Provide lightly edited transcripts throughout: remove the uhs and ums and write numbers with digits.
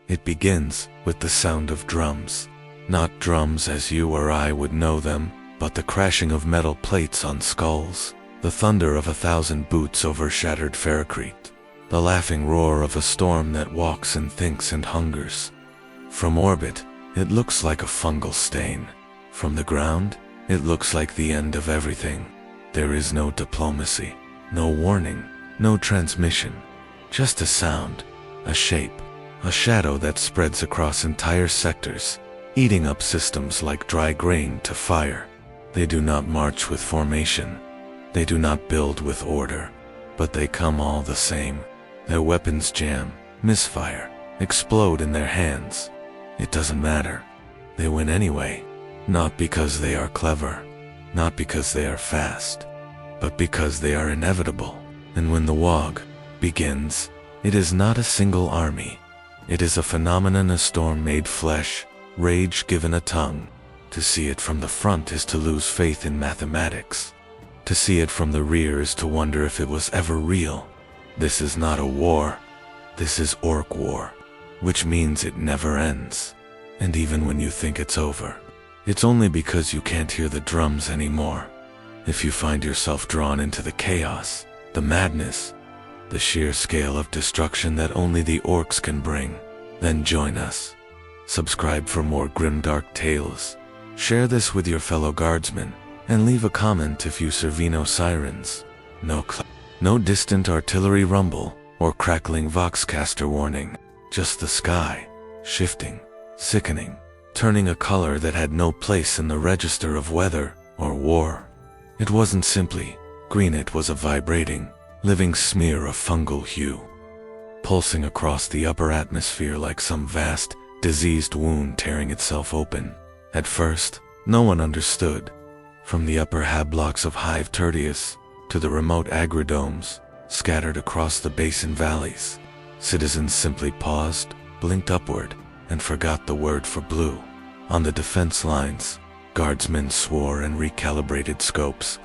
It begins with the sound of drums. Not drums as you or I would know them, but the crashing of metal plates on skulls, the thunder of 1,000 boots over shattered ferrocrete, the laughing roar of a storm that walks and thinks and hungers. From orbit, it looks like a fungal stain. From the ground, it looks like the end of everything. There is no diplomacy, no warning, no transmission. Just a sound, a shape, a shadow that spreads across entire sectors, eating up systems like dry grain to fire. They do not march with formation. They do not build with order, but they come all the same. Their weapons jam, misfire, explode in their hands. It doesn't matter. They win anyway, not because they are clever, not because they are fast, but because they are inevitable. And when the Waaagh begins, it is not a single army. It is a phenomenon, a storm made flesh, rage given a tongue. To see it from the front is to lose faith in mathematics. To see it from the rear is to wonder if it was ever real. This is not a war. This is orc war, which means it never ends. And even when you think it's over, it's only because you can't hear the drums anymore. If you find yourself drawn into the chaos, the madness, the sheer scale of destruction that only the orcs can bring, then join us. Subscribe for more grimdark tales. Share this with your fellow guardsmen, and leave a comment if you Servino sirens. No distant artillery rumble or crackling voxcaster warning. Just the sky, shifting, sickening, turning a color that had no place in the register of weather or war. It wasn't simply green, it was a vibrating, living smear of fungal hue, pulsing across the upper atmosphere like some vast, diseased wound tearing itself open. At first, no one understood. From the upper hablocks of Hive Tertius to the remote agrodomes scattered across the basin valleys, citizens simply paused, blinked upward, and forgot the word for blue. On the defense lines, guardsmen swore and recalibrated scopes.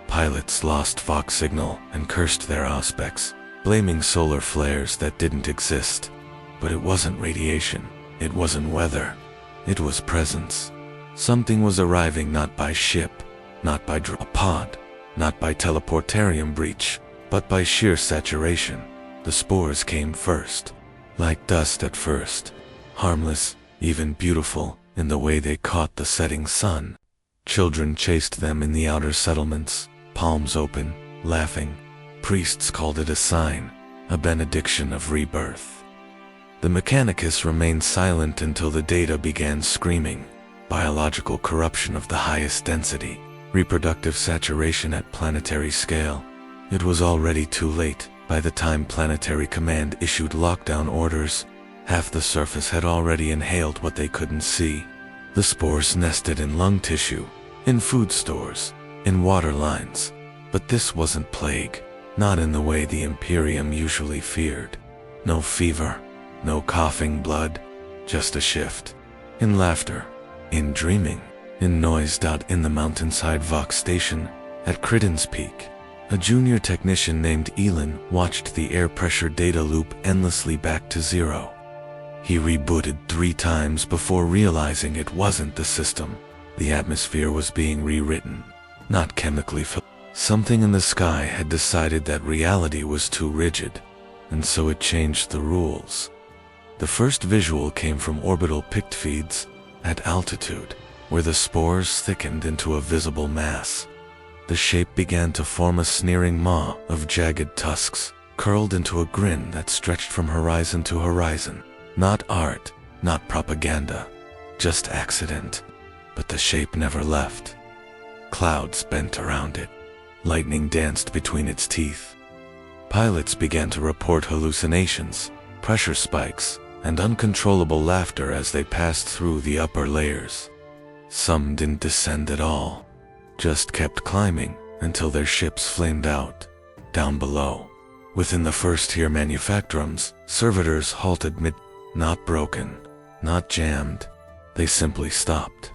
Pilots lost Vox signal and cursed their aspects, blaming solar flares that didn't exist. But it wasn't radiation, it wasn't weather, it was presence. Something was arriving, not by ship, not by pod, not by teleportarium breach, but by sheer saturation. The spores came first, like dust at first, harmless, even beautiful, in the way they caught the setting sun. Children chased them in the outer settlements, palms open, laughing. Priests called it a sign, a benediction of rebirth. The Mechanicus remained silent until the data began screaming. Biological corruption of the highest density, reproductive saturation at planetary scale. It was already too late. By the time Planetary Command issued lockdown orders, half the surface had already inhaled what they couldn't see. The spores nested in lung tissue, in food stores, in water lines. But this wasn't plague, not in the way the Imperium usually feared. No fever, no coughing blood, just a shift. In laughter, in dreaming, in noise. In the mountainside Vox station, at Critten's Peak, a junior technician named Elin watched the air pressure data loop endlessly back to zero. He rebooted 3 times before realizing it wasn't the system. The atmosphere was being rewritten, not chemically filled. Something in the sky had decided that reality was too rigid, and so it changed the rules. The first visual came from orbital pict feeds at altitude, where the spores thickened into a visible mass. The shape began to form a sneering maw of jagged tusks, curled into a grin that stretched from horizon to horizon. Not art, not propaganda, just accident. But the shape never left. Clouds bent around it. Lightning danced between its teeth. Pilots began to report hallucinations, pressure spikes, and uncontrollable laughter as they passed through the upper layers. Some didn't descend at all, just kept climbing until their ships flamed out. Down below, within the first-tier manufactorums, servitors halted mid, not broken, not jammed. They simply stopped.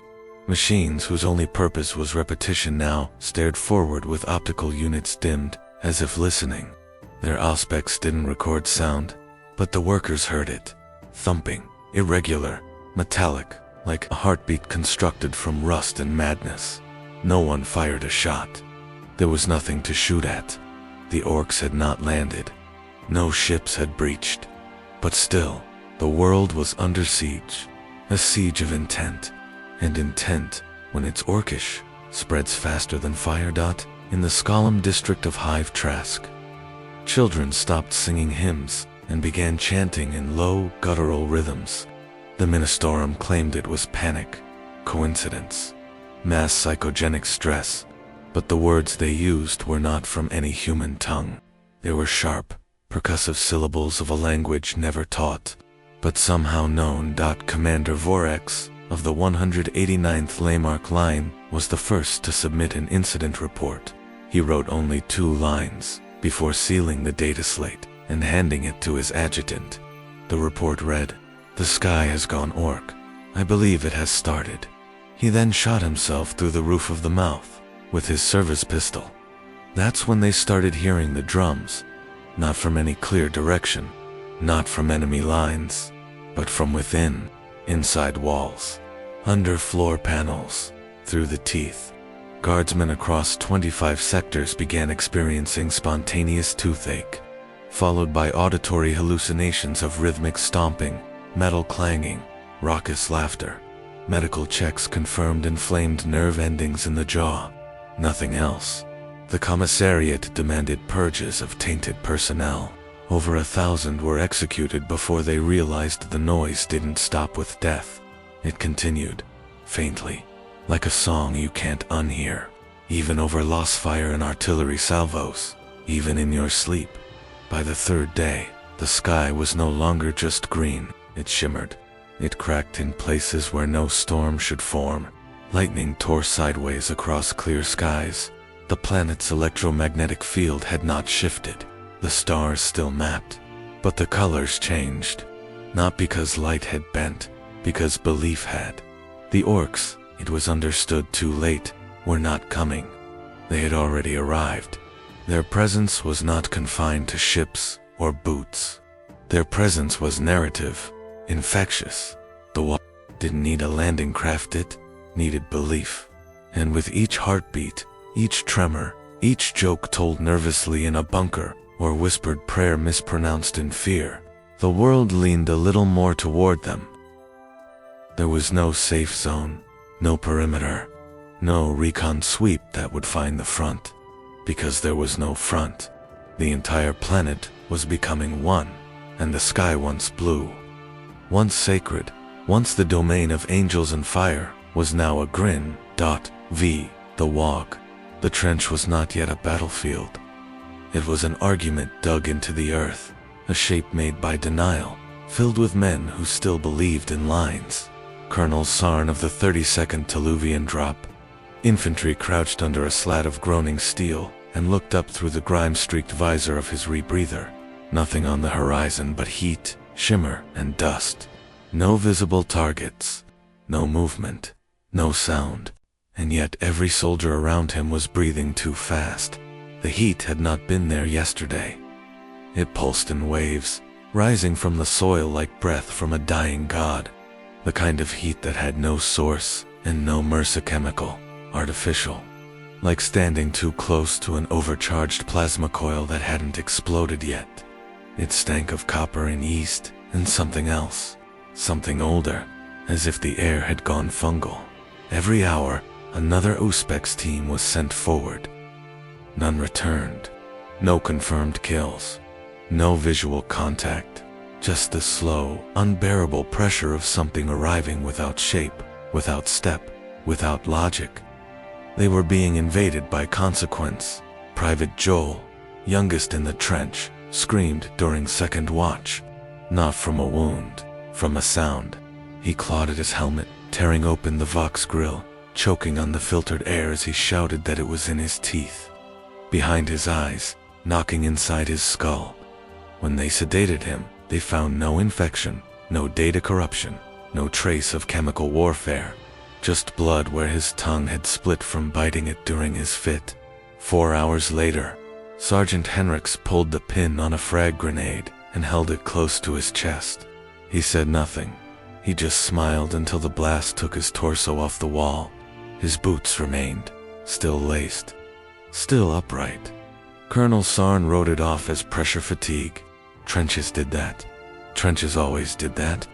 Machines whose only purpose was repetition now stared forward with optical units dimmed, as if listening. Their auspex didn't record sound, but the workers heard it, thumping, irregular, metallic, like a heartbeat constructed from rust and madness. No one fired a shot. There was nothing to shoot at. The orcs had not landed. No ships had breached. But still, the world was under siege. A siege of intent. And intent, when it's orcish, spreads faster than fire. In the Skolum district of Hive Trask, children stopped singing hymns and began chanting in low, guttural rhythms. The Ministorum claimed it was panic, coincidence, mass psychogenic stress, but the words they used were not from any human tongue. They were sharp, percussive syllables of a language never taught, but somehow known. Commander Vorex of the 189th Lamarck Line was the first to submit an incident report. He wrote only 2 lines before sealing the data slate and handing it to his adjutant. The report read, "The sky has gone orc. I believe it has started." He then shot himself through the roof of the mouth with his service pistol. That's when they started hearing the drums, not from any clear direction, not from enemy lines, but from within, inside walls, under floor panels, through the teeth. Guardsmen across 25 sectors began experiencing spontaneous toothache, followed by auditory hallucinations of rhythmic stomping, metal clanging, raucous laughter. Medical checks confirmed inflamed nerve endings in the jaw. Nothing else. The commissariat demanded purges of tainted personnel. Over 1,000 were executed before they realized the noise didn't stop with death. It continued, faintly, like a song you can't unhear, even over lost fire and artillery salvos, even in your sleep. By the 3rd day, the sky was no longer just green, it shimmered. It cracked in places where no storm should form. Lightning tore sideways across clear skies. The planet's electromagnetic field had not shifted. The stars still mapped, but the colors changed. Not because light had bent, because belief had. The orcs, it was understood too late, were not coming. They had already arrived. Their presence was not confined to ships or boots. Their presence was narrative, infectious. The Waaagh didn't need a landing craft, it needed belief. And with each heartbeat, each tremor, each joke told nervously in a bunker, or whispered prayer mispronounced in fear, the world leaned a little more toward them. There was no safe zone, no perimeter, no recon sweep that would find the front. Because there was no front. The entire planet was becoming one, and the sky once blue, once sacred, once the domain of angels and fire, was now a grin. The Waaagh. The trench was not yet a battlefield. It was an argument dug into the earth, a shape made by denial, filled with men who still believed in lines. Colonel Sarn of the 32nd Teluvian Drop. Infantry crouched under a slat of groaning steel and looked up through the grime-streaked visor of his rebreather. Nothing on the horizon but heat, shimmer, and dust. No visible targets, no movement, no sound, and yet every soldier around him was breathing too fast. The heat had not been there yesterday. It pulsed in waves, rising from the soil like breath from a dying god. The kind of heat that had no source and no MRSA chemical, artificial. Like standing too close to an overcharged plasma coil that hadn't exploded yet. It stank of copper and yeast and something else, something older, as if the air had gone fungal. Every hour, another Auspex team was sent forward. None returned. No confirmed kills. No visual contact. Just the slow, unbearable pressure of something arriving without shape, without step, without logic. They were being invaded by consequence. Private Joel, youngest in the trench, screamed during second watch. Not from a wound, from a sound. He clawed at his helmet, tearing open the Vox grill, choking on the filtered air as he shouted that it was in his teeth. Behind his eyes, knocking inside his skull. When they sedated him, they found no infection, no data corruption, no trace of chemical warfare. Just blood where his tongue had split from biting it during his fit. 4 hours later, Sergeant Henriks pulled the pin on a frag grenade and held it close to his chest. He said nothing. He just smiled until the blast took his torso off the wall. His boots remained, still laced, still upright. Colonel Sarn wrote it off as pressure fatigue. Trenches did that. Trenches always did that.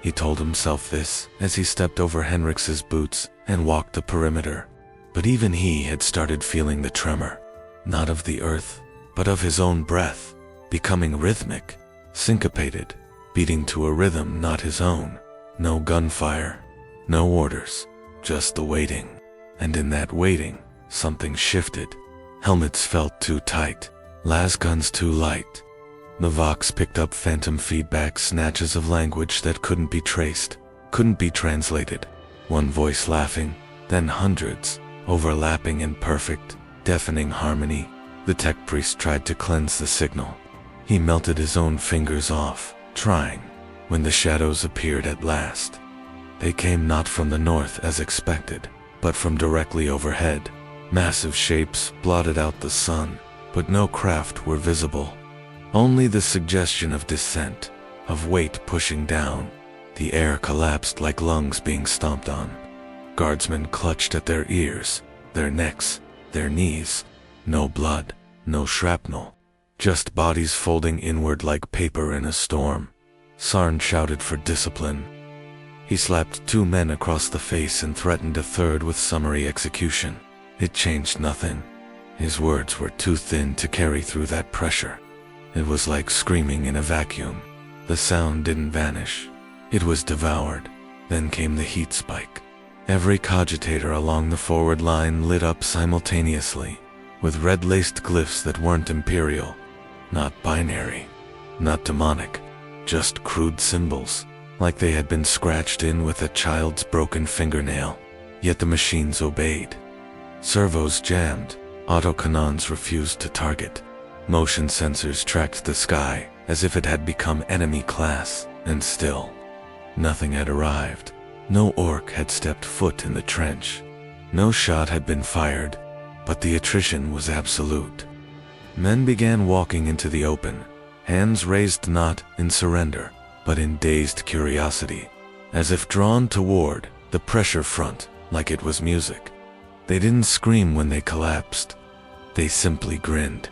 He told himself this as he stepped over Henriks's boots and walked the perimeter. But even he had started feeling the tremor, not of the earth, but of his own breath, becoming rhythmic, syncopated, beating to a rhythm not his own. No gunfire, no orders, just the waiting. And in that waiting, something shifted. Helmets felt too tight, las guns too light. The Vox picked up phantom feedback snatches of language that couldn't be traced, couldn't be translated. One voice laughing, then hundreds, overlapping in perfect, deafening harmony. The tech priest tried to cleanse the signal. He melted his own fingers off, trying, when the shadows appeared at last. They came not from the north as expected, but from directly overhead. Massive shapes blotted out the sun, but no craft were visible. Only the suggestion of descent, of weight pushing down. The air collapsed like lungs being stomped on. Guardsmen clutched at their ears, their necks, their knees. No blood, no shrapnel, just bodies folding inward like paper in a storm. Sarn shouted for discipline. He slapped 2 men across the face and threatened a third with summary execution. It changed nothing. His words were too thin to carry through that pressure. It was like screaming in a vacuum. The sound didn't vanish. It was devoured. Then came the heat spike. Every cogitator along the forward line lit up simultaneously, with red-laced glyphs that weren't imperial, not binary, not demonic, just crude symbols, like they had been scratched in with a child's broken fingernail. Yet the machines obeyed. Servos jammed, autocannons refused to target. Motion sensors tracked the sky as if it had become enemy class, and still, nothing had arrived. No orc had stepped foot in the trench. No shot had been fired, but the attrition was absolute. Men began walking into the open, hands raised not in surrender, but in dazed curiosity, as if drawn toward the pressure front like it was music. They didn't scream when they collapsed. They simply grinned.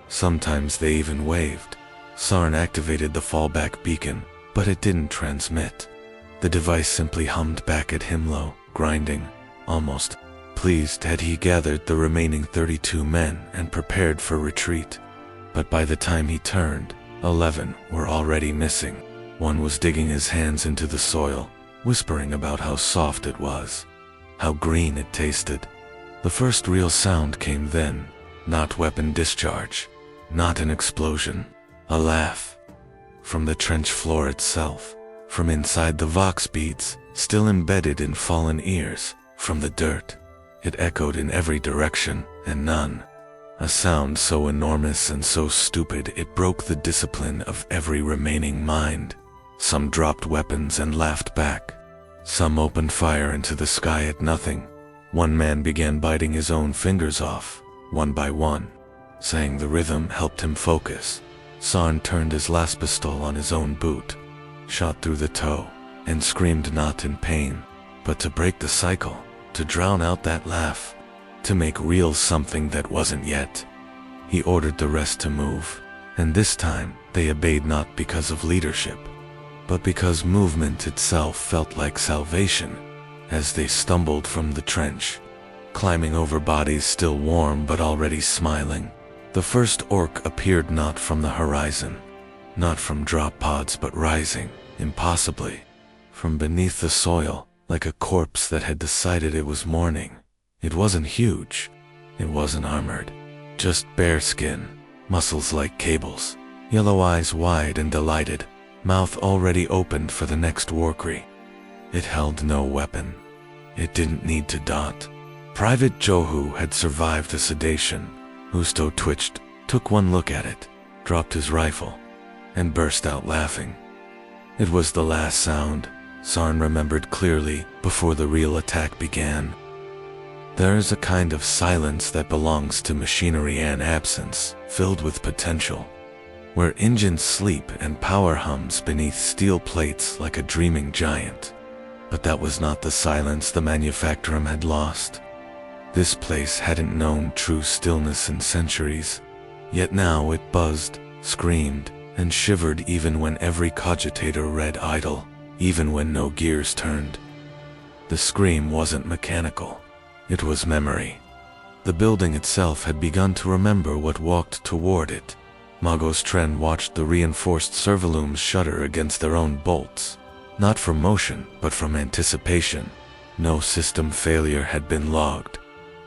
Sometimes they even waved. Sarn activated the fallback beacon, but it didn't transmit. The device simply hummed back at him low, grinding, almost. Pleased had he gathered the remaining 32 men and prepared for retreat. But by the time he turned, 11 were already missing. One was digging his hands into the soil, whispering about how soft it was, how green it tasted. The first real sound came then, not weapon discharge, not an explosion, a laugh. From the trench floor itself, from inside the vox beads, still embedded in fallen ears, from the dirt. It echoed in every direction, and none. A sound so enormous and so stupid it broke the discipline of every remaining mind. Some dropped weapons and laughed back. Some opened fire into the sky at nothing. One man began biting his own fingers off, one by one. Saying the rhythm helped him focus. Sarn turned his last pistol on his own boot, shot through the toe, and screamed not in pain, but to break the cycle, to drown out that laugh, to make real something that wasn't yet. He ordered the rest to move, and this time they obeyed not because of leadership, but because movement itself felt like salvation. As they stumbled from the trench, climbing over bodies still warm but already smiling, the first orc appeared not from the horizon, not from drop pods but rising, impossibly, from beneath the soil, like a corpse that had decided it was morning. It wasn't huge, it wasn't armored, just bare skin, muscles like cables, yellow eyes wide and delighted, mouth already opened for the next warcry. It held no weapon. It didn't need to dot. Private Johu had survived the sedation. Husto twitched, took one look at it, dropped his rifle, and burst out laughing. It was the last sound, Sarn remembered clearly, before the real attack began. There is a kind of silence that belongs to machinery and absence, filled with potential. where engines sleep and power hums beneath steel plates like a dreaming giant. But that was not the silence the manufacturer had lost. This place hadn't known true stillness in centuries, yet now it buzzed, screamed, and shivered even when every cogitator read idle, even when no gears turned. The scream wasn't mechanical. It was memory. The building itself had begun to remember what walked toward it. Magos Tren watched the reinforced servolooms shudder against their own bolts, not from motion, but from anticipation. No system failure had been logged,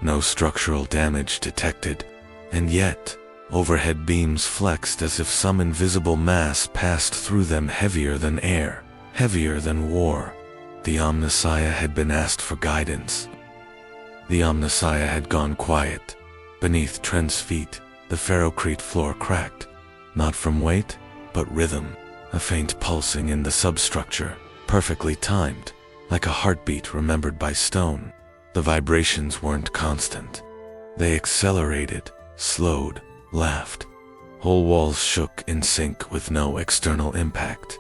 no structural damage detected, and yet, overhead beams flexed as if some invisible mass passed through them, heavier than air, heavier than war. The Omnissiah had been asked for guidance. The Omnissiah had gone quiet. Beneath Tren's feet, the ferrocrete floor cracked, not from weight, but rhythm, a faint pulsing in the substructure, perfectly timed, like a heartbeat remembered by stone. The vibrations weren't constant. They accelerated, slowed, laughed. Whole walls shook in sync with no external impact.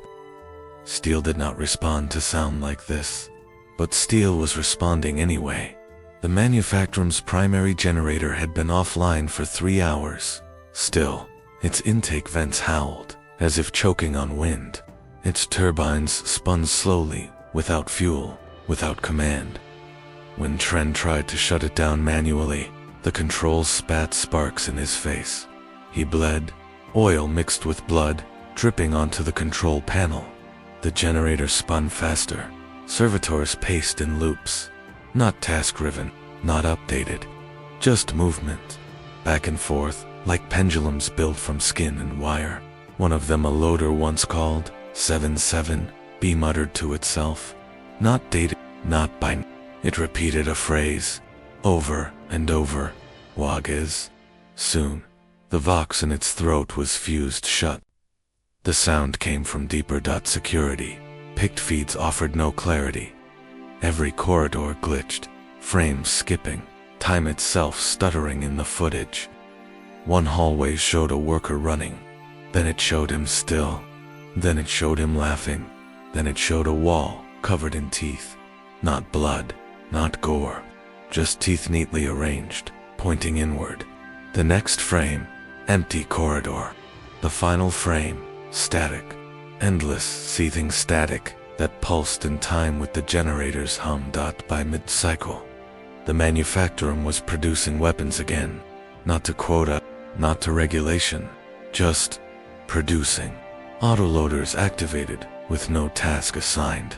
Steel did not respond to sound like this, but steel was responding anyway. The manufacturer's primary generator had been offline for 3 hours. Still, its intake vents howled, as if choking on wind. Its turbines spun slowly, without fuel, without command. When Tren tried to shut it down manually, the controls spat sparks in his face. He bled, oil mixed with blood, dripping onto the control panel. The generator spun faster. Servitors paced in loops. Not task-driven, not updated. Just movement. Back and forth, like pendulums built from skin and wire. One of them a loader once called 77B muttered to itself. Not dated, not by. It repeated a phrase, over and over. Waaagh is. Soon, the vox in its throat was fused shut. The sound came from deeper. Security. Picked feeds offered no clarity. Every corridor glitched, frames skipping, time itself stuttering in the footage. One hallway showed a worker running. Then it showed him still. Then it showed him laughing. Then it showed a wall covered in teeth. Not blood, not gore, just teeth neatly arranged, pointing inward. The next frame, empty corridor. The final frame, static. Endless, seething static that pulsed in time with the generator's hum. By mid-cycle, the manufacturer was producing weapons again. Not to quota, not to regulation, just producing. Autoloaders activated, with no task assigned.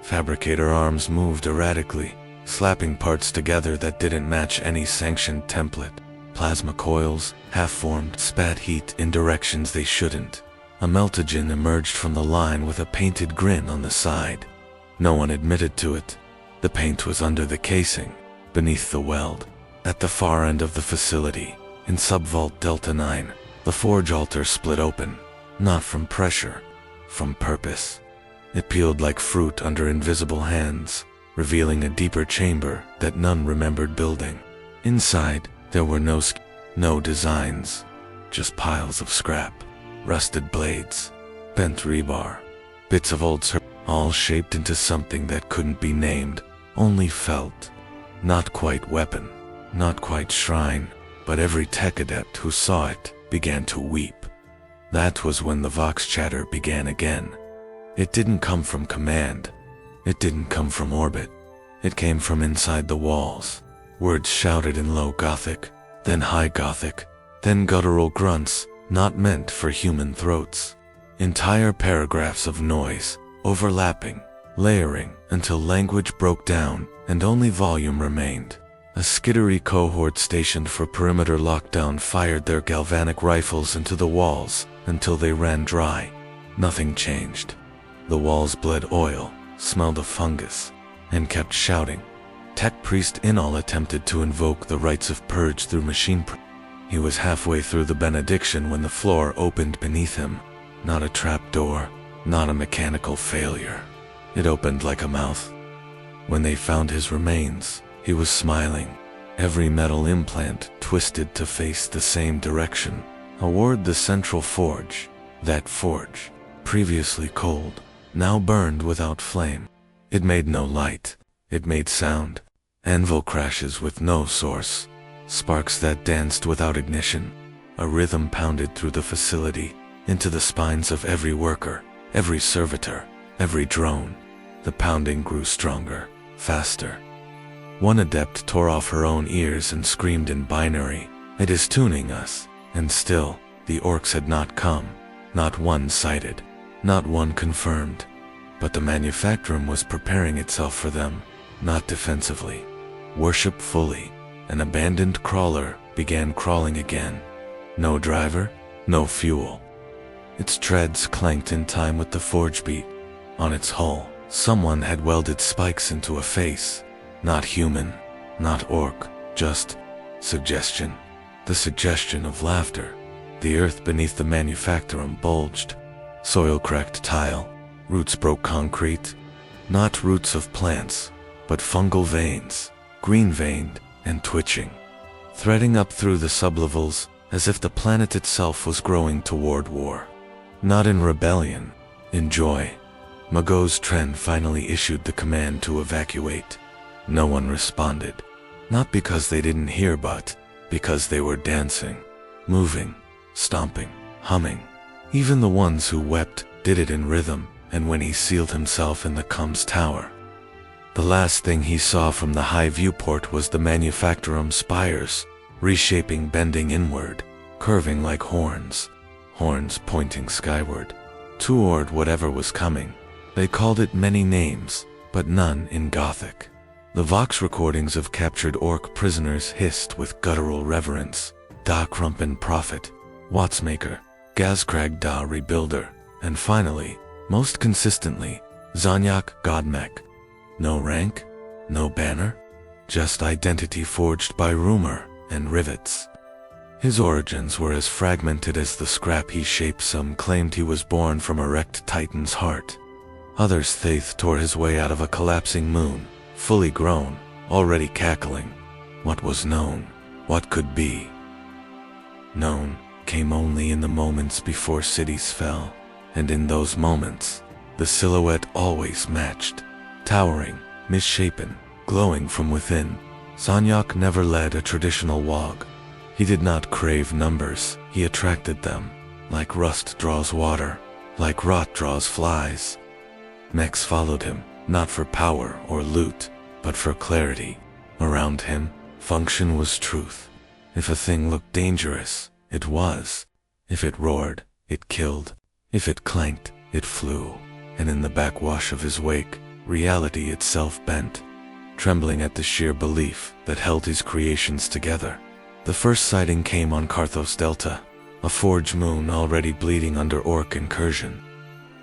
Fabricator arms moved erratically, slapping parts together that didn't match any sanctioned template. Plasma coils, half-formed, spat heat in directions they shouldn't. A meltogen emerged from the line with a painted grin on the side. No one admitted to it. The paint was under the casing, beneath the weld. At the far end of the facility, in Subvault Delta 9, the forge altar split open, not from pressure, from purpose. It peeled like fruit under invisible hands, revealing a deeper chamber that none remembered building. Inside, there were no designs, just piles of scrap. Rusted blades, bent rebar, bits of old all shaped into something that couldn't be named, only felt. Not quite weapon, not quite shrine, but every tech adept who saw it began to weep. That was when the vox chatter began again. It didn't come from command. It didn't come from orbit. It came from inside the walls. Words shouted in low Gothic, then high Gothic, then guttural grunts, not meant for human throats. Entire paragraphs of noise, overlapping, layering, until language broke down and only volume remained. A skittery cohort stationed for perimeter lockdown fired their galvanic rifles into the walls until they ran dry. Nothing changed. The walls bled oil, smelled of fungus, and kept shouting. Tech Priest Inal attempted to invoke the rites of purge through machine. He was halfway through the benediction when the floor opened beneath him. Not a trap door, not a mechanical failure. It opened like a mouth. When they found his remains, he was smiling. Every metal implant twisted to face the same direction, toward the central forge. That forge, previously cold, now burned without flame. It made no light. It made sound. Anvil crashes with no source. Sparks that danced without ignition. A rhythm pounded through the facility, into the spines of every worker, every servitor, every drone. The pounding grew stronger, faster. One adept tore off her own ears and screamed in binary, "It is tuning us." And still, the orcs had not come. Not one sighted, not one confirmed. But the manufactorum was preparing itself for them, not defensively. Worshipfully, an abandoned crawler began crawling again. No driver, no fuel. Its treads clanked in time with the forge beat. On its hull, someone had welded spikes into a face. Not human, not orc, just suggestion. The suggestion of laughter. The earth beneath the manufactorum bulged. Soil cracked tile. Roots broke concrete. Not roots of plants, but fungal veins, green-veined and twitching. Threading up through the sublevels as if the planet itself was growing toward war. Not in rebellion, in joy. Magot's Tren finally issued the command to evacuate. No one responded. Not because they didn't hear, but because they were dancing, moving, stomping, humming. Even the ones who wept did it in rhythm, and when he sealed himself in the Comms Tower. The last thing he saw from the high viewport was the manufactorum spires, reshaping, bending inward, curving like horns. Horns pointing skyward, toward whatever was coming. They called it many names, but none in Gothic. The Vox recordings of captured orc prisoners hissed with guttural reverence. Da Krumpen Prophet, Wattsmaker, Gazkrag Da Rebuilder, and finally, most consistently, Zanyak Godmech. No rank, no banner, just identity forged by rumor and rivets. His origins were as fragmented as the scrap he shaped. Some claimed he was born from a wrecked titan's heart. Others Thaith tore his way out of a collapsing moon, fully grown, already cackling. What was known, what could be known, came only in the moments before cities fell, and in those moments, the silhouette always matched. Towering, misshapen, glowing from within, Zanyak never led a traditional Waaagh. He did not crave numbers, he attracted them, like rust draws water, like rot draws flies. Mechs followed him, not for power or loot, but for clarity. Around him, function was truth. If a thing looked dangerous, it was. If it roared, it killed. If it clanked, it flew. And in the backwash of his wake, reality itself bent, trembling at the sheer belief that held his creations together. The first sighting came on Karthos Delta, a forge moon already bleeding under orc incursion.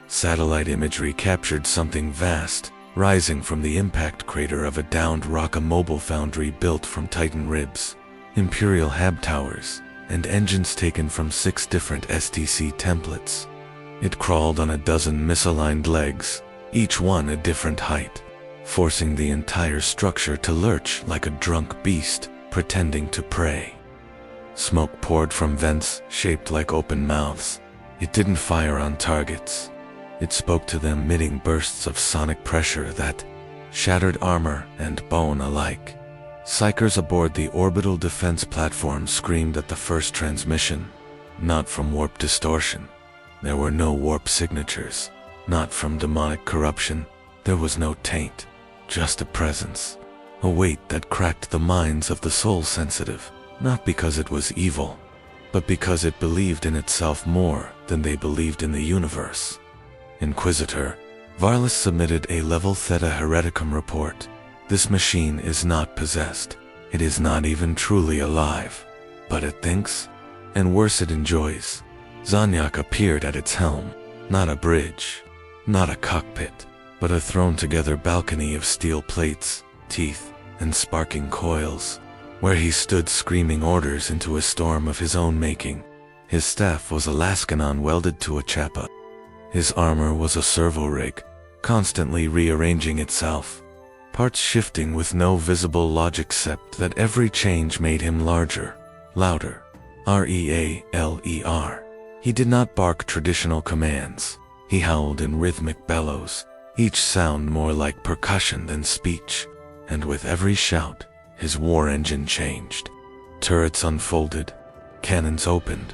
Satellite imagery captured something vast, rising from the impact crater of a downed rock, a mobile foundry built from titan ribs, imperial hab towers, and engines taken from 6 different STC templates. It crawled on a dozen misaligned legs, each one a different height, forcing the entire structure to lurch like a drunk beast pretending to prey. Smoke poured from vents shaped like open mouths. It didn't fire on targets. It spoke to them, emitting bursts of sonic pressure that shattered armor and bone alike. Psychers aboard the orbital defense platform screamed at the first transmission, not from warp distortion. There were no warp signatures. Not from demonic corruption. There was no taint, just a presence. A weight that cracked the minds of the soul-sensitive, not because it was evil, but because it believed in itself more than they believed in the universe. Inquisitor, Varlas submitted a level Theta Hereticum report. This machine is not possessed. It is not even truly alive. But it thinks, and worse, it enjoys. Zanyak appeared at its helm, not a bridge, not a cockpit, but a thrown-together balcony of steel plates, teeth, and sparking coils, where he stood screaming orders into a storm of his own making. His staff was a Lascanon welded to a chappa. His armor was a servo rig, constantly rearranging itself, parts shifting with no visible logic except that every change made him larger, louder, R-E-A-L-E-R. He did not bark traditional commands. He howled in rhythmic bellows, each sound more like percussion than speech. And with every shout, his war engine changed. Turrets unfolded, cannons opened,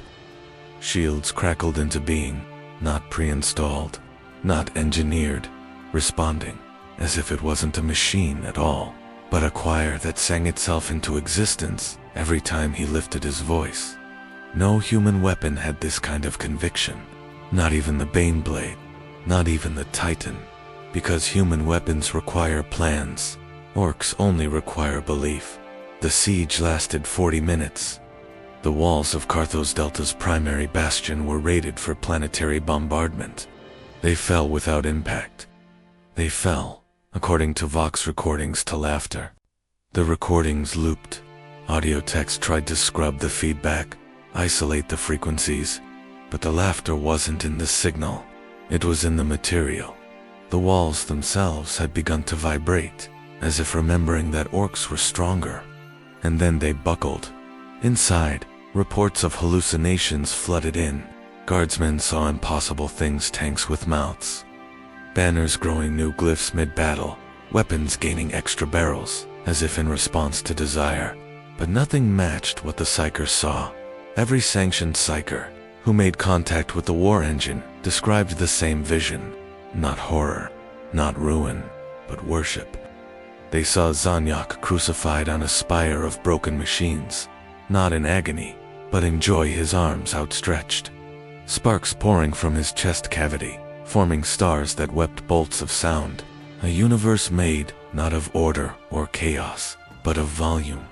shields crackled into being, not pre-installed, not engineered, responding as if it wasn't a machine at all, but a choir that sang itself into existence every time he lifted his voice. No human weapon had this kind of conviction, not even the Baneblade, not even the Titan, because human weapons require plans, orcs only require belief. The siege lasted 40 minutes. The walls of Carthos Delta's primary bastion were raided for planetary bombardment. They fell without impact. They fell, according to Vox recordings, to laughter. The recordings looped. Audio text tried to scrub the feedback, isolate the frequencies, but the laughter wasn't in the signal. It was in the material. The walls themselves had begun to vibrate, as if remembering that orcs were stronger. And then they buckled. Inside, reports of hallucinations flooded in. Guardsmen saw impossible things, tanks with mouths, banners growing new glyphs mid-battle, weapons gaining extra barrels, as if in response to desire. But nothing matched what the psychers saw. Every sanctioned psycher who made contact with the war engine described the same vision. Not horror, not ruin, but worship. They saw Zanyak crucified on a spire of broken machines, not in agony, but in joy, his arms outstretched. Sparks pouring from his chest cavity, forming stars that wept bolts of sound. A universe made not of order or chaos, but of volume.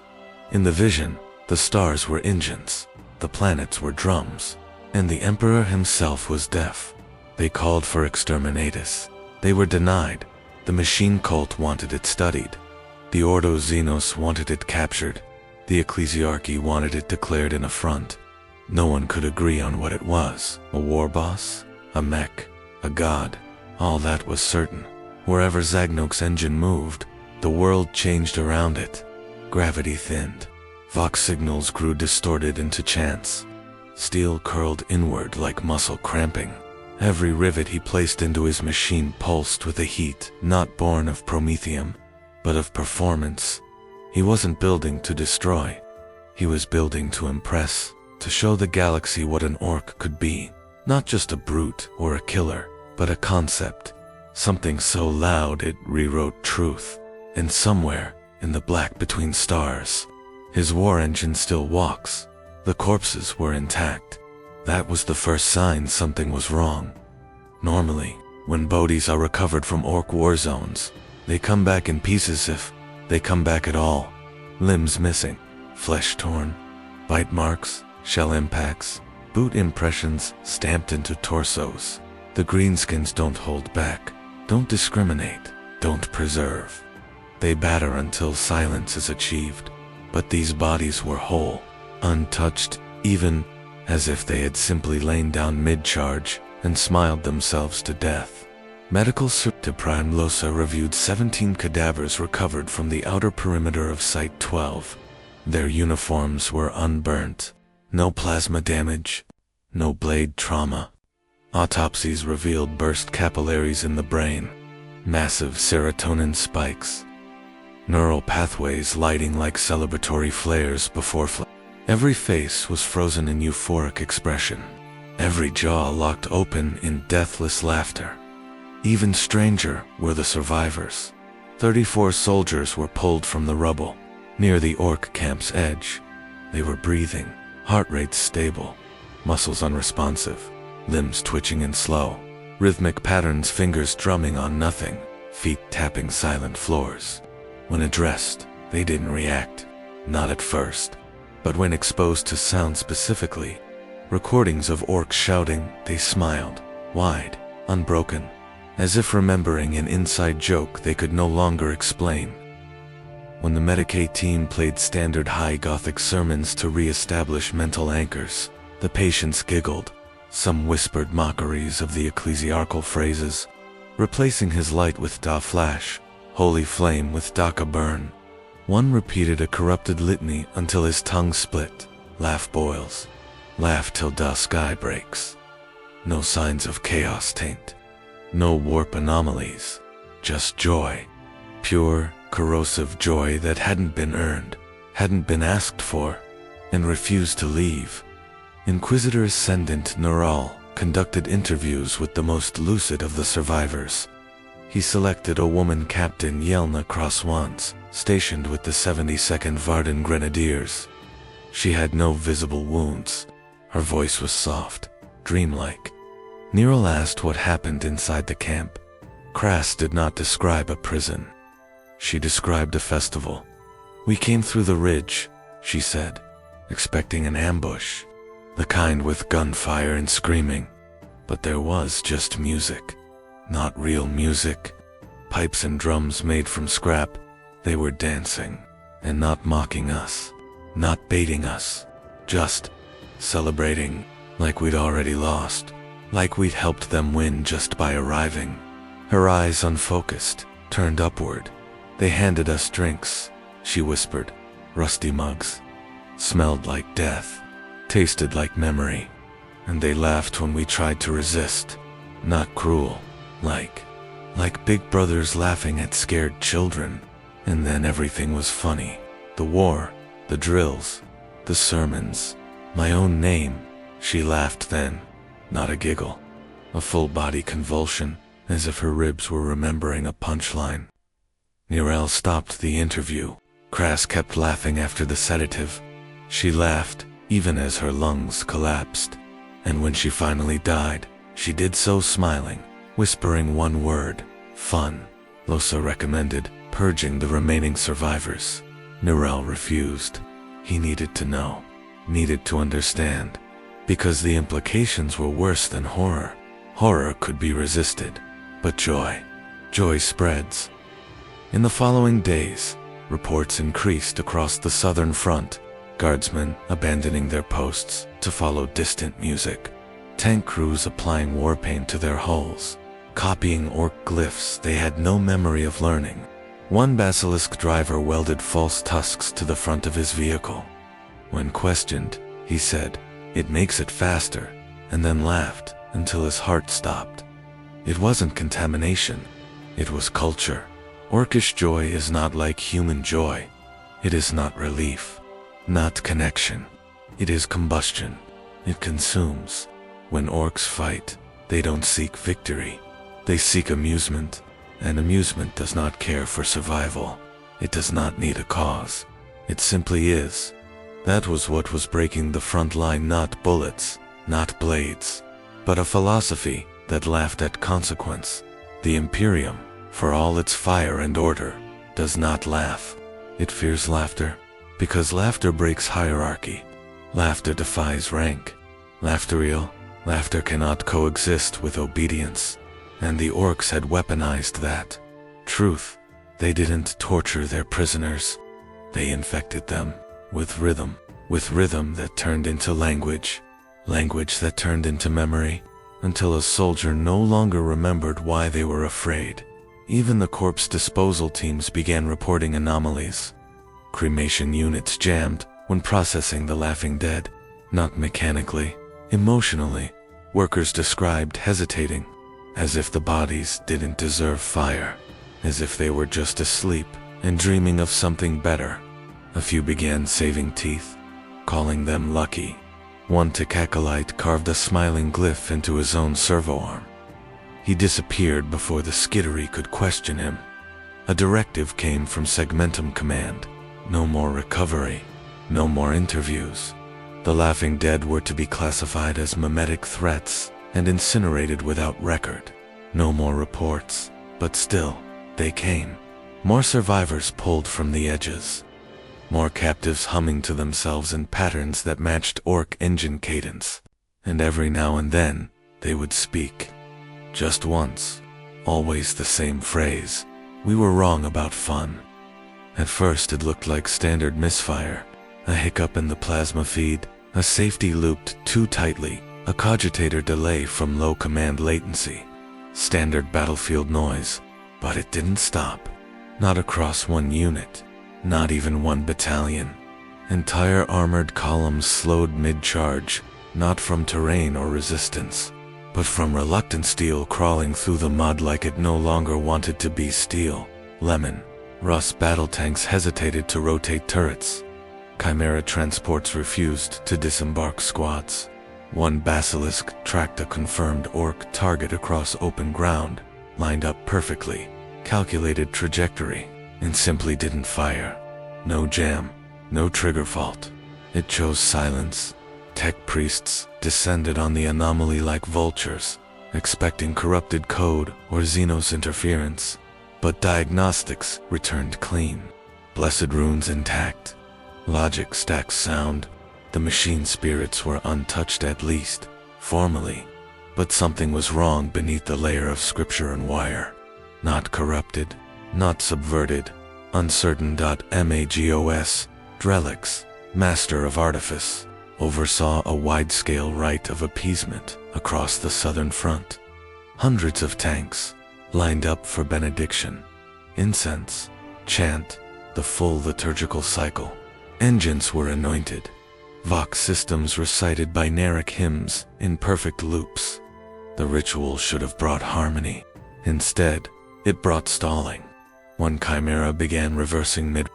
In the vision, the stars were engines, the planets were drums, and the Emperor himself was deaf. They called for exterminatus. They were denied. The machine cult wanted it studied. The Ordo Xenos wanted it captured. The Ecclesiarchy wanted it declared an affront. No one could agree on what it was. A war boss? A mech? A god? All that was certain. Wherever Zagnok's engine moved, the world changed around it. Gravity thinned. Vox signals grew distorted into chants. Steel curled inward like muscle cramping. Every rivet he placed into his machine pulsed with a heat not born of promethium, but of performance. He wasn't building to destroy. He was building to impress, to show the galaxy what an orc could be. Not just a brute or a killer, but a concept. Something so loud it rewrote truth. And somewhere, in the black between stars, his war engine still walks. The corpses were intact. That was the first sign something was wrong. Normally, when bodies are recovered from orc war zones, they come back in pieces if they come back at all. Limbs missing, flesh torn, bite marks, shell impacts, boot impressions stamped into torsos. The greenskins don't hold back, don't discriminate, don't preserve. They batter until silence is achieved. But these bodies were whole, untouched, even as if they had simply lain down mid-charge and smiled themselves to death. Medical Surte Prime Losa reviewed 17 cadavers recovered from the outer perimeter of Site 12. Their uniforms were unburnt. No plasma damage. No blade trauma. Autopsies revealed burst capillaries in the brain. Massive serotonin spikes. Neural pathways lighting like celebratory flares before Every face was frozen in euphoric expression. Every jaw locked open in deathless laughter. Even stranger were the survivors. 34 soldiers were pulled from the rubble, near the orc camp's edge. They were breathing, heart rates stable, muscles unresponsive, limbs twitching and slow, rhythmic patterns, fingers drumming on nothing, feet tapping silent floors. When addressed, they didn't react, not at first. But when exposed to sound specifically, recordings of orcs shouting, they smiled, wide, unbroken, as if remembering an inside joke they could no longer explain. When the Medicaid team played standard high Gothic sermons to re-establish mental anchors, the patients giggled, some whispered mockeries of the ecclesiarchal phrases, replacing his light with da flash, holy flame with daka burn. One repeated a corrupted litany until his tongue split, laugh boils. Laugh till sky breaks. No signs of chaos taint. No warp anomalies. Just joy. Pure, corrosive joy that hadn't been earned, hadn't been asked for, and refused to leave. Inquisitor Ascendant Neural conducted interviews with the most lucid of the survivors. He selected a woman, Captain Yelena Crosswands, stationed with the 72nd Varden Grenadiers. She had no visible wounds. Her voice was soft, dreamlike. Neural asked what happened inside the camp. Crass did not describe a prison. She described a festival. We came through the ridge, she said, expecting an ambush, the kind with gunfire and screaming. But there was just music. Not real music. Pipes and drums made from scrap. They were dancing, and not mocking us, not baiting us, just celebrating, like we'd already lost, like we'd helped them win just by arriving. Her eyes unfocused, turned upward. They handed us drinks, she whispered, rusty mugs. Smelled like death, tasted like memory. And they laughed when we tried to resist. Not cruel, like big brothers laughing at scared children. And then everything was funny. The war, the drills, the sermons, my own name. She laughed then, not a giggle, a full-body convulsion, as if her ribs were remembering a punchline. Neurel stopped the interview. Crass kept laughing after the sedative. She laughed, even as her lungs collapsed. And when she finally died, she did so smiling, whispering one word, fun. Losa recommended, purging the remaining survivors. Neurel refused. He needed to know, needed to understand, because the implications were worse than horror. Horror could be resisted, but joy spreads. In the following days, reports increased across the southern front, guardsmen abandoning their posts to follow distant music, tank crews applying war paint to their hulls, copying orc glyphs they had no memory of learning. One basilisk driver welded false tusks to the front of his vehicle. When questioned, he said, "It makes it faster," and then laughed until his heart stopped. It wasn't contamination, it was culture. Orcish joy is not like human joy. It is not relief, not connection. It is combustion. It consumes. When orcs fight, they don't seek victory. They seek amusement, and amusement does not care for survival. It does not need a cause. It simply is. That was what was breaking the front line, not bullets, not blades, but a philosophy that laughed at consequence. The Imperium, for all its fire and order, does not laugh. It fears laughter, because laughter breaks hierarchy. Laughter defies rank. Laughter cannot coexist with obedience, and the orcs had weaponized that truth. They didn't torture their prisoners. They infected them with rhythm that turned into language that turned into memory, until a soldier no longer remembered why they were afraid. Even the corpse disposal teams began reporting anomalies. Cremation units jammed when processing the laughing dead, not mechanically, emotionally. Workers described hesitating, as if the bodies didn't deserve fire, as if they were just asleep and dreaming of something better. A few began saving teeth, calling them lucky. One Tekakalite carved a smiling glyph into his own servo arm. He disappeared before the skittery could question him. A directive came from Segmentum Command. No more recovery, no more interviews. The laughing dead were to be classified as mimetic threats and incinerated without record. No more reports, but still, they came. More survivors pulled from the edges. More captives humming to themselves in patterns that matched orc engine cadence. And every now and then, they would speak. Just once, always the same phrase. We were wrong about fun. At first it looked like standard misfire, a hiccup in the plasma feed, a safety looped too tightly, a cogitator delay from low command latency. Standard battlefield noise, but it didn't stop. Not across one unit, not even one battalion. Entire armored columns slowed mid-charge, not from terrain or resistance, but from reluctant steel crawling through the mud like it no longer wanted to be steel. Lemon. Russ battle tanks hesitated to rotate turrets. Chimera transports refused to disembark squads. One basilisk tracked a confirmed orc target across open ground, lined up perfectly, calculated trajectory, and simply didn't fire. No jam, no trigger fault. It chose silence. Tech priests descended on the anomaly like vultures, expecting corrupted code or Xenos interference. But diagnostics returned clean. Blessed runes intact. Logic stacks sound. The machine spirits were untouched, at least formally. But something was wrong beneath the layer of scripture and wire. Not corrupted, not subverted. Uncertain. Magos, Drelix, master of artifice, oversaw a wide-scale rite of appeasement across the southern front. Hundreds of tanks lined up for benediction. Incense, chant, the full liturgical cycle. Engines were anointed. Vox systems recited binaric hymns in perfect loops. The ritual should have brought harmony. Instead, it brought stalling. One chimera began reversing mid.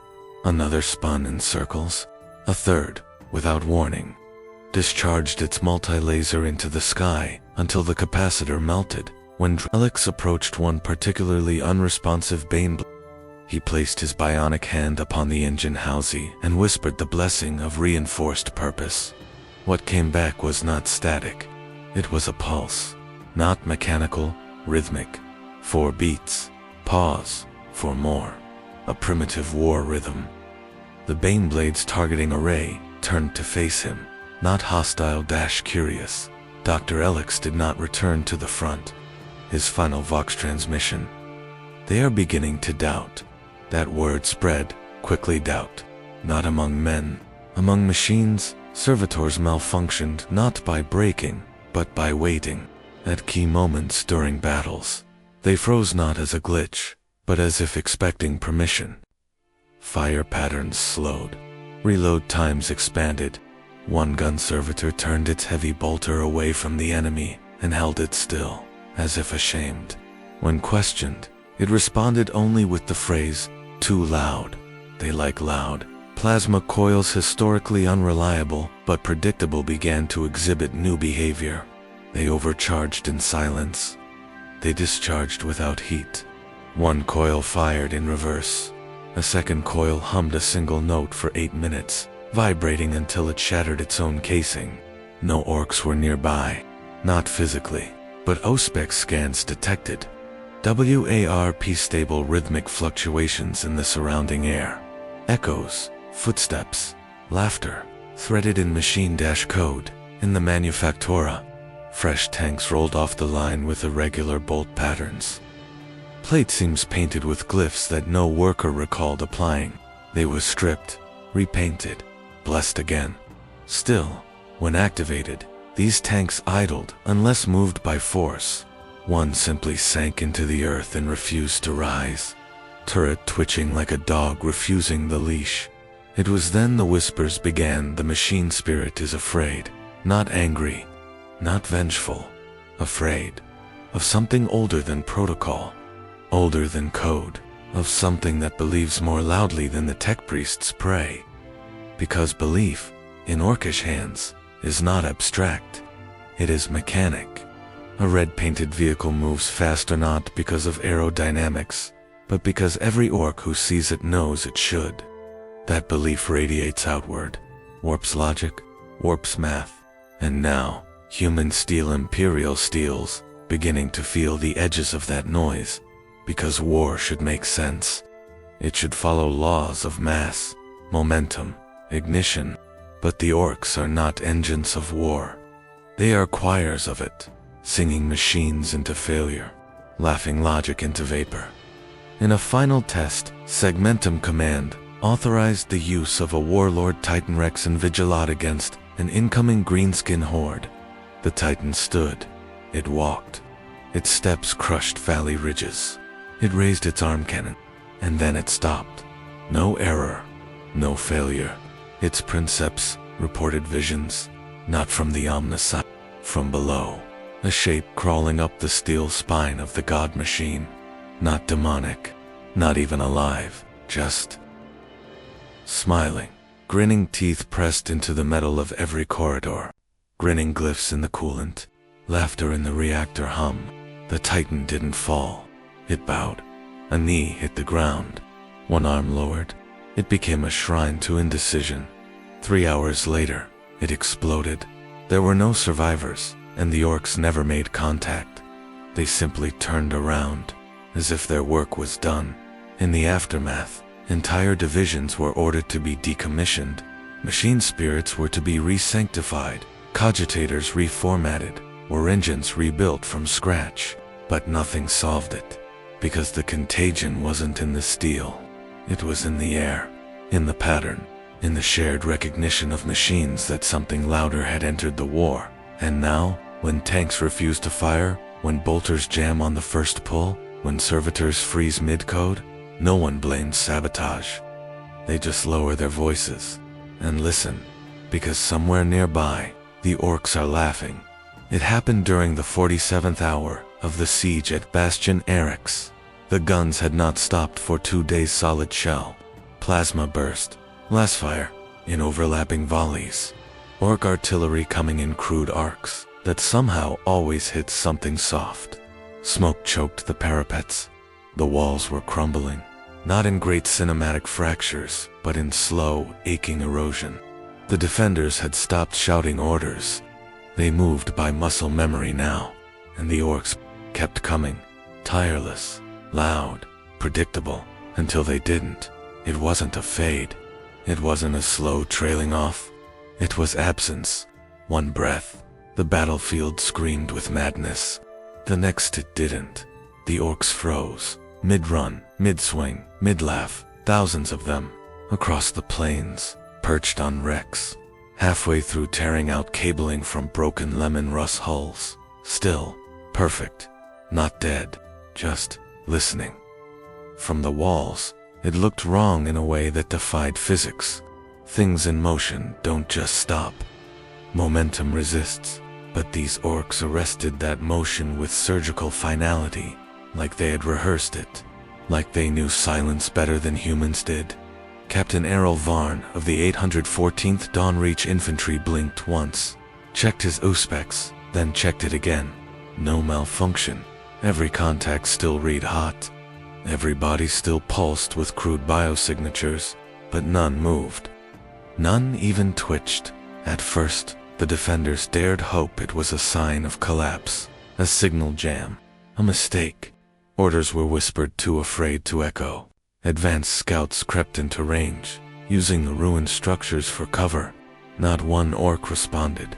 Another spun in circles. A third, without warning, discharged its multi-laser into the sky until the capacitor melted. When Drelix approached one particularly unresponsive Bane, he placed his bionic hand upon the engine housing and whispered the blessing of reinforced purpose. What came back was not static. It was a pulse. Not mechanical, rhythmic. 4 beats. Pause. For more. A primitive war rhythm. The Baneblade's targeting array turned to face him. Not hostile - curious. Dr. Elix did not return to the front. His final Vox transmission. They are beginning to doubt. That word spread, quickly. Doubt. Not among men. Among machines, servitors malfunctioned not by breaking, but by waiting. At key moments during battles, they froze not as a glitch, but as if expecting permission. Fire patterns slowed. Reload times expanded. One gun servitor turned its heavy bolter away from the enemy and held it still, as if ashamed. When questioned, it responded only with the phrase, "Too loud." They like loud. Plasma coils, historically unreliable but predictable, began to exhibit new behavior. They overcharged in silence. They discharged without heat. One coil fired in reverse. A second coil hummed a single note for 8 minutes, vibrating until it shattered its own casing. No orcs were nearby. Not physically, but OSPEC scans detected. WARP stable rhythmic fluctuations in the surrounding air. Echoes, footsteps, laughter, threaded in machine-code. In the Manufactura, fresh tanks rolled off the line with irregular bolt patterns. Plate seams painted with glyphs that no worker recalled applying. They were stripped, repainted, blessed again. Still, when activated, these tanks idled unless moved by force. One simply sank into the earth and refused to rise. Turret twitching like a dog refusing the leash. It was then the whispers began. The machine spirit is afraid. Not angry. Not vengeful. Afraid. Of something older than protocol. Older than code. Of something that believes more loudly than the tech priests pray. Because belief, in orcish hands, is not abstract. It is mechanic. A red-painted vehicle moves faster not because of aerodynamics, but because every orc who sees it knows it should. That belief radiates outward, warps logic, warps math, and now, human steel, imperial steels, beginning to feel the edges of that noise, because war should make sense. It should follow laws of mass, momentum, ignition, but the orcs are not engines of war. They are choirs of it. Singing machines into failure, laughing logic into vapor. In a final test, Segmentum Command authorized the use of a Warlord Titan Rex and Vigilat against an incoming greenskin horde. The Titan stood. It walked. Its steps crushed valley ridges. It raised its arm cannon, and then it stopped. No error, no failure. Its princeps reported visions, not from the omniscient, from below. A shape crawling up the steel spine of the god machine. Not demonic, not even alive, just smiling. Grinning teeth pressed into the metal of every corridor. Grinning glyphs in the coolant. Laughter in the reactor hum. The Titan didn't fall. It bowed. A knee hit the ground. One arm lowered. It became a shrine to indecision. 3 hours later, it exploded. There were no survivors, and the orcs never made contact. They simply turned around, as if their work was done. In the aftermath, entire divisions were ordered to be decommissioned. Machine spirits were to be re-sanctified, cogitators reformatted, or engines rebuilt from scratch. But nothing solved it, because the contagion wasn't in the steel. It was in the air, in the pattern, in the shared recognition of machines that something louder had entered the war. And now, when tanks refuse to fire, when bolters jam on the first pull, when servitors freeze mid-code, no one blames sabotage. They just lower their voices and listen, because somewhere nearby, the orcs are laughing. It happened during the 47th hour of the siege at Bastion Eryx. The guns had not stopped for 2 days. Solid shell, plasma burst, blastfire, in overlapping volleys. Orc artillery coming in crude arcs that somehow always hit something soft. Smoke choked the parapets. The walls were crumbling, not in great cinematic fractures, but in slow, aching erosion. The defenders had stopped shouting orders. They moved by muscle memory now, and the orcs kept coming, tireless, loud, predictable, until they didn't. It wasn't a fade. It wasn't a slow trailing off. It was absence. One breath. The battlefield screamed with madness. The next it didn't. The orcs froze. Mid-run, mid-swing, mid-laugh, thousands of them. Across the plains, perched on wrecks. Halfway through tearing out cabling from broken lemon rust hulls. Still, perfect. Not dead. Just listening. From the walls, it looked wrong in a way that defied physics. Things in motion don't just stop. Momentum resists, but these orcs arrested that motion with surgical finality, like they had rehearsed it, like they knew silence better than humans did. Captain Errol Varn of the 814th Dawnreach Infantry blinked once, checked his Auspex, then checked it again. No malfunction. Every contact still read hot. Every body still pulsed with crude biosignatures, but none moved. None even twitched. At first, the defenders dared hope it was a sign of collapse, a signal jam, a mistake. Orders were whispered, too afraid to echo. Advanced scouts crept into range, using the ruined structures for cover. Not one orc responded.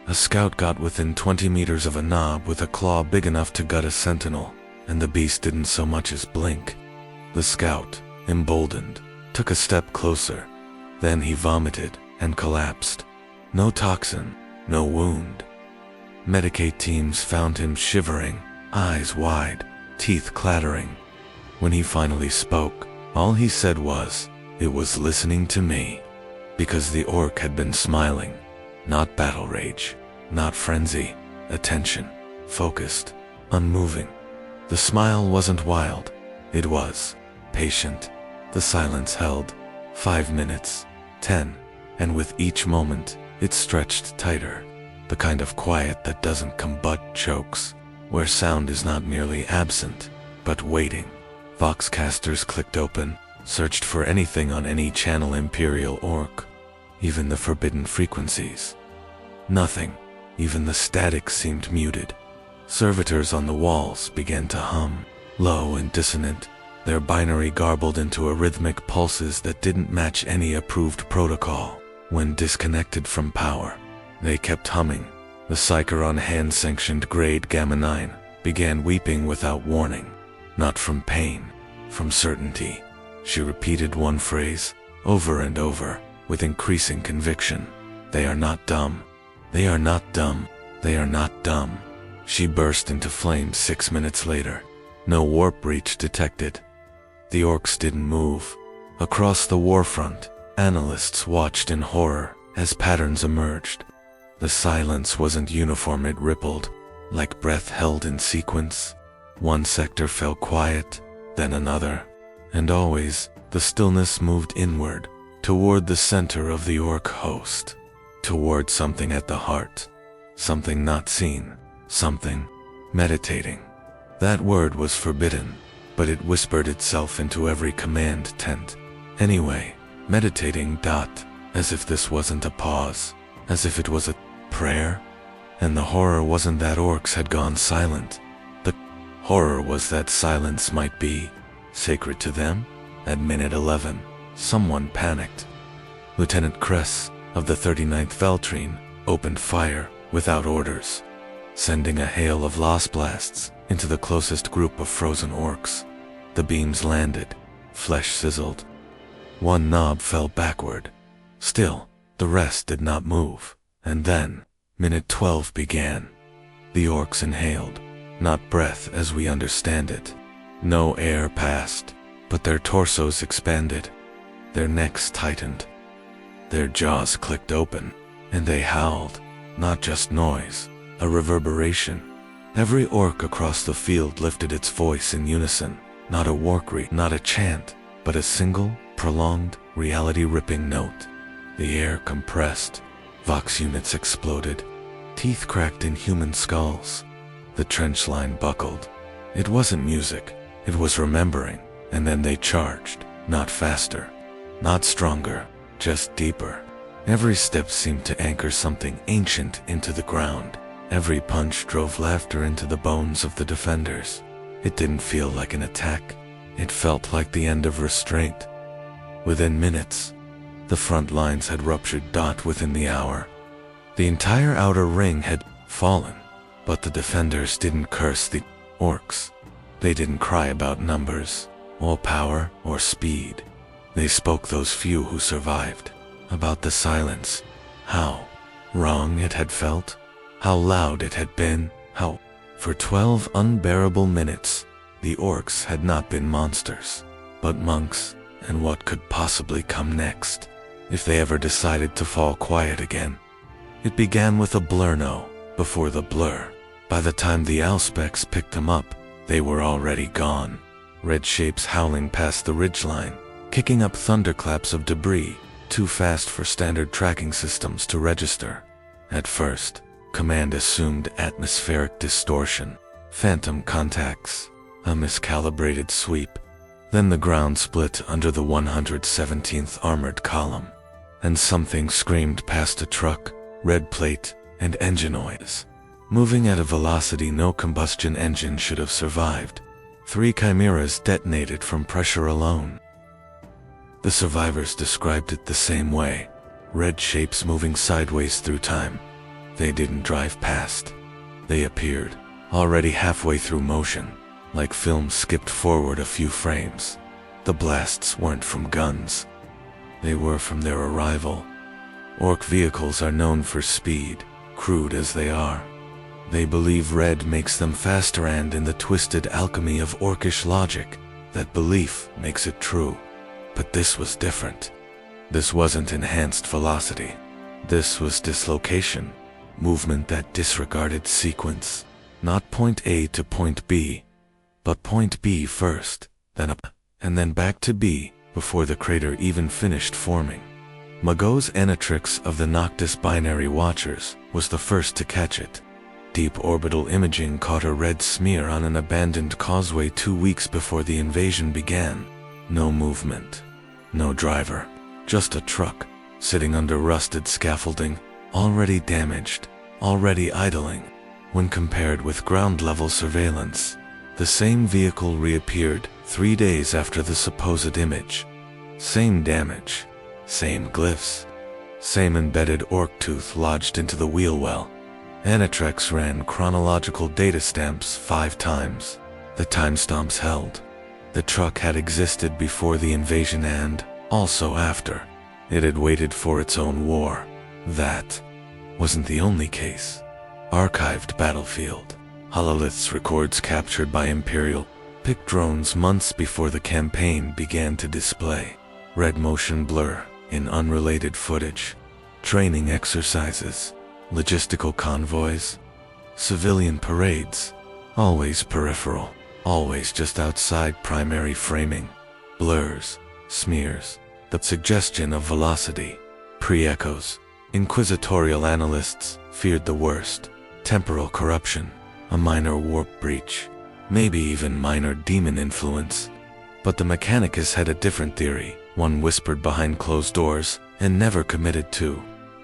A scout got within 20 meters of a knob with a claw big enough to gut a sentinel, and the beast didn't so much as blink. The scout, emboldened, took a step closer. Then he vomited and collapsed. No toxin, no wound. Medicaid teams found him shivering, eyes wide, teeth clattering. When he finally spoke, all he said was, "It was listening to me." Because the orc had been smiling. Not battle rage, not frenzy, attention, focused, unmoving. The smile wasn't wild, it was patient. The silence held 5 minutes, 10, and with each moment, it stretched tighter. The kind of quiet that doesn't come but chokes, where sound is not merely absent, but waiting. Voxcasters clicked open, searched for anything on any channel. Imperial orc, even the forbidden frequencies. Nothing, even the static seemed muted. Servitors on the walls began to hum, low and dissonant, their binary garbled into rhythmic pulses that didn't match any approved protocol. When disconnected from power, they kept humming. The psyker on hand-sanctioned grade Gamma 9 began weeping without warning. Not from pain, from certainty. She repeated one phrase, over and over, with increasing conviction. They are not dumb. They are not dumb. They are not dumb. She burst into flames 6 minutes later. No warp breach detected. The orcs didn't move. Across the warfront, analysts watched in horror as patterns emerged. The silence wasn't uniform, it rippled, like breath held in sequence. One sector fell quiet, then another, and always the stillness moved inward, toward the center of the orc host, toward something at the heart, something not seen, something meditating. That word was forbidden, but it whispered itself into every command tent. Anyway, meditating. As if this wasn't a pause, as if it was a prayer. And the horror wasn't that orcs had gone silent. The horror was that silence might be sacred to them. At minute 11, someone panicked. Lieutenant Kress of the 39th Veltrine opened fire without orders, sending a hail of lost blasts into the closest group of frozen orcs. The beams landed, flesh sizzled. One knob fell backward. Still, the rest did not move. And then, minute 12 began. The orcs inhaled, not breath as we understand it. No air passed, but their torsos expanded. Their necks tightened. Their jaws clicked open, and they howled. Not just noise, a reverberation. Every orc across the field lifted its voice in unison. Not a war cry, not a chant, but a single, prolonged, reality-ripping note. The air compressed. Vox units exploded. Teeth cracked in human skulls. The trench line buckled. It wasn't music, it was remembering. And then they charged. Not faster, not stronger, just deeper. Every step seemed to anchor something ancient into the ground. Every punch drove laughter into the bones of the defenders. It didn't feel like an attack. It felt like the end of restraint. Within minutes, the front lines had ruptured. Within the hour, the entire outer ring had fallen. But the defenders didn't curse the orcs. They didn't cry about numbers, or power, or speed. They spoke, those few who survived, about the silence. How wrong it had felt, how loud it had been, how, for 12 unbearable minutes, the orcs had not been monsters, but monks, and what could possibly come next, if they ever decided to fall quiet again. It began with a blurno, before the blur. By the time the Auspex picked them up, they were already gone. Red shapes howling past the ridgeline, kicking up thunderclaps of debris, too fast for standard tracking systems to register. At first, command assumed atmospheric distortion, phantom contacts, a miscalibrated sweep. Then the ground split under the 117th Armored Column, and something screamed past a truck, red plate, and engine noise. Moving at a velocity no combustion engine should have survived, 3 chimeras detonated from pressure alone. The survivors described it the same way, red shapes moving sideways through time. They didn't drive past. They appeared, already halfway through motion, like film skipped forward a few frames. The blasts weren't from guns. They were from their arrival. Orc vehicles are known for speed, crude as they are. They believe red makes them faster, and in the twisted alchemy of orcish logic, that belief makes it true. But this was different. This wasn't enhanced velocity. This was dislocation, movement that disregarded sequence. Not point A to point B, but point B first, then up, and then back to B, before the crater even finished forming. Magot's Anatrix of the Noctis Binary Watchers was the first to catch it. Deep orbital imaging caught a red smear on an abandoned causeway 2 weeks before the invasion began. No movement, no driver, just a truck, sitting under rusted scaffolding, already damaged, already idling. When compared with ground-level surveillance, the same vehicle reappeared 3 days after the supposed image. Same damage, same glyphs, same embedded orc tooth lodged into the wheel well. Anatrex ran chronological data stamps 5 times. The timestamps held. The truck had existed before the invasion and also after. It had waited for its own war. That wasn't the only case. Archived battlefield. Hololiths records captured by Imperial pick drones months before the campaign began to display. Red motion blur in unrelated footage. Training exercises. logistical convoys, civilian parades, always peripheral, always just outside primary framing, blurs, smears, the suggestion of velocity, pre-echoes. Inquisitorial analysts feared the worst, temporal corruption, a minor warp breach, maybe even minor demon influence. But the Mechanicus had a different theory, one whispered behind closed doors and never committed to.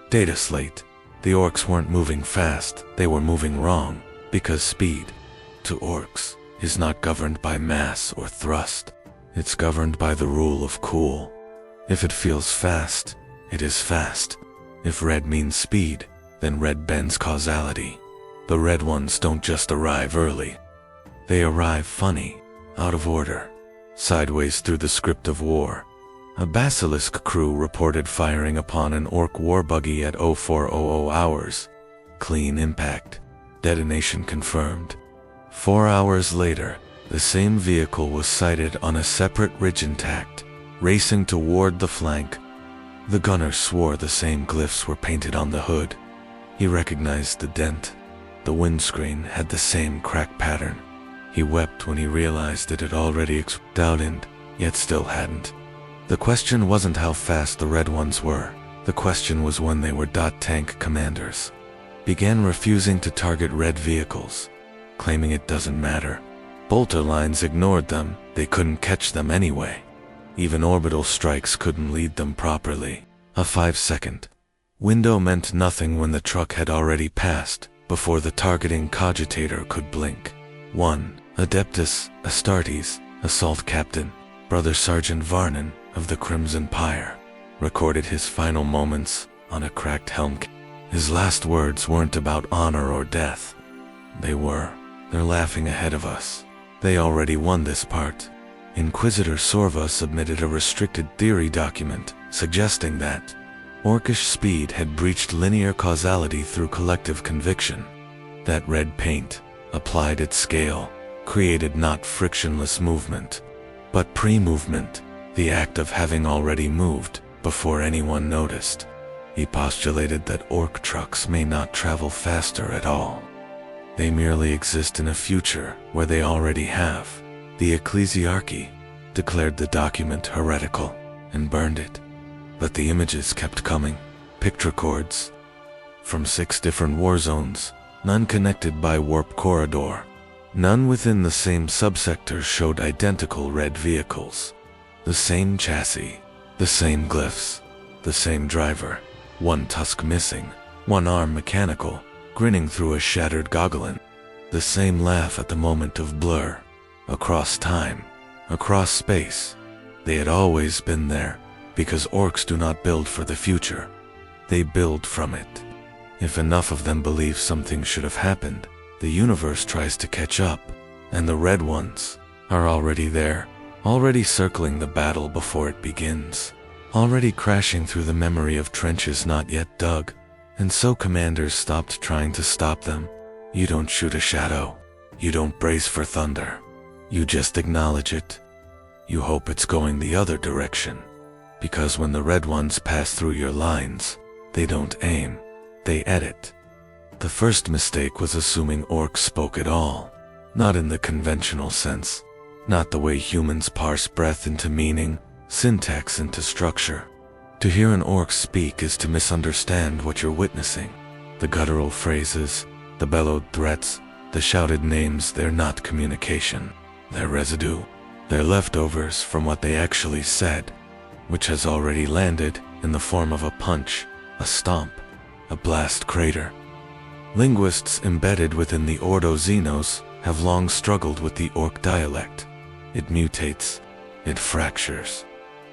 Data slate. The orcs weren't moving fast, they were moving wrong, because speed, to orcs, is not governed by mass or thrust. It's governed by the rule of cool. If it feels fast, it is fast. If red means speed, then red bends causality. The red ones don't just arrive early. They arrive funny, out of order, sideways through the script of war. A Basilisk crew reported firing upon an orc war buggy at 0400 hours. Clean impact. Detonation confirmed. 4 hours later, the same vehicle was sighted on a separate ridge intact, racing toward the flank. The gunner swore the same glyphs were painted on the hood. He recognized the dent. The windscreen had the same crack pattern. He wept when he realized it had already doubted, yet still hadn't. The question wasn't how fast the red ones were. The question was when they were .tank commanders. Began refusing to target red vehicles, claiming it doesn't matter. Bolter lines ignored them, they couldn't catch them anyway. Even orbital strikes couldn't lead them properly. A 5-second window meant nothing when the truck had already passed, before the targeting cogitator could blink. 1. Adeptus Astartes, Assault Captain, Brother Sergeant Varnon of the Crimson Pyre, recorded his final moments on a cracked helm. His last words weren't about honor or death. They're laughing ahead of us. They already won this part. Inquisitor Sorva submitted a restricted theory document suggesting that orcish speed had breached linear causality through collective conviction. That red paint, applied at scale, created not frictionless movement, but pre-movement, the act of having already moved before anyone noticed. He postulated that orc trucks may not travel faster at all. They merely exist in a future where they already have. The Ecclesiarchy declared the document heretical and burned it. But the images kept coming, picture cords, from 6 different war zones, none connected by warp corridor. None within the same subsector showed identical red vehicles. The same chassis, the same glyphs, the same driver, one tusk missing, one arm mechanical, grinning through a shattered gogglin. The same laugh at the moment of blur. Across time, across space. They had always been there, because orcs do not build for the future. They build from it. If enough of them believe something should have happened, the universe tries to catch up, and the red ones are already there, already circling the battle before it begins, already crashing through the memory of trenches not yet dug, and so commanders stopped trying to stop them. You don't shoot a shadow. You don't brace for thunder. You just acknowledge it. You hope it's going the other direction, because when the red ones pass through your lines, they don't aim, they edit. The first mistake was assuming orcs spoke at all, not in the conventional sense, not the way humans parse breath into meaning, syntax into structure. To hear an orc speak is to misunderstand what you're witnessing. The guttural phrases, the bellowed threats, the shouted names, they're not communication. They're residue. They're leftovers from what they actually said, which has already landed in the form of a punch, a stomp, a blast crater. Linguists embedded within the Ordo Xenos have long struggled with the orc dialect. It mutates, it fractures.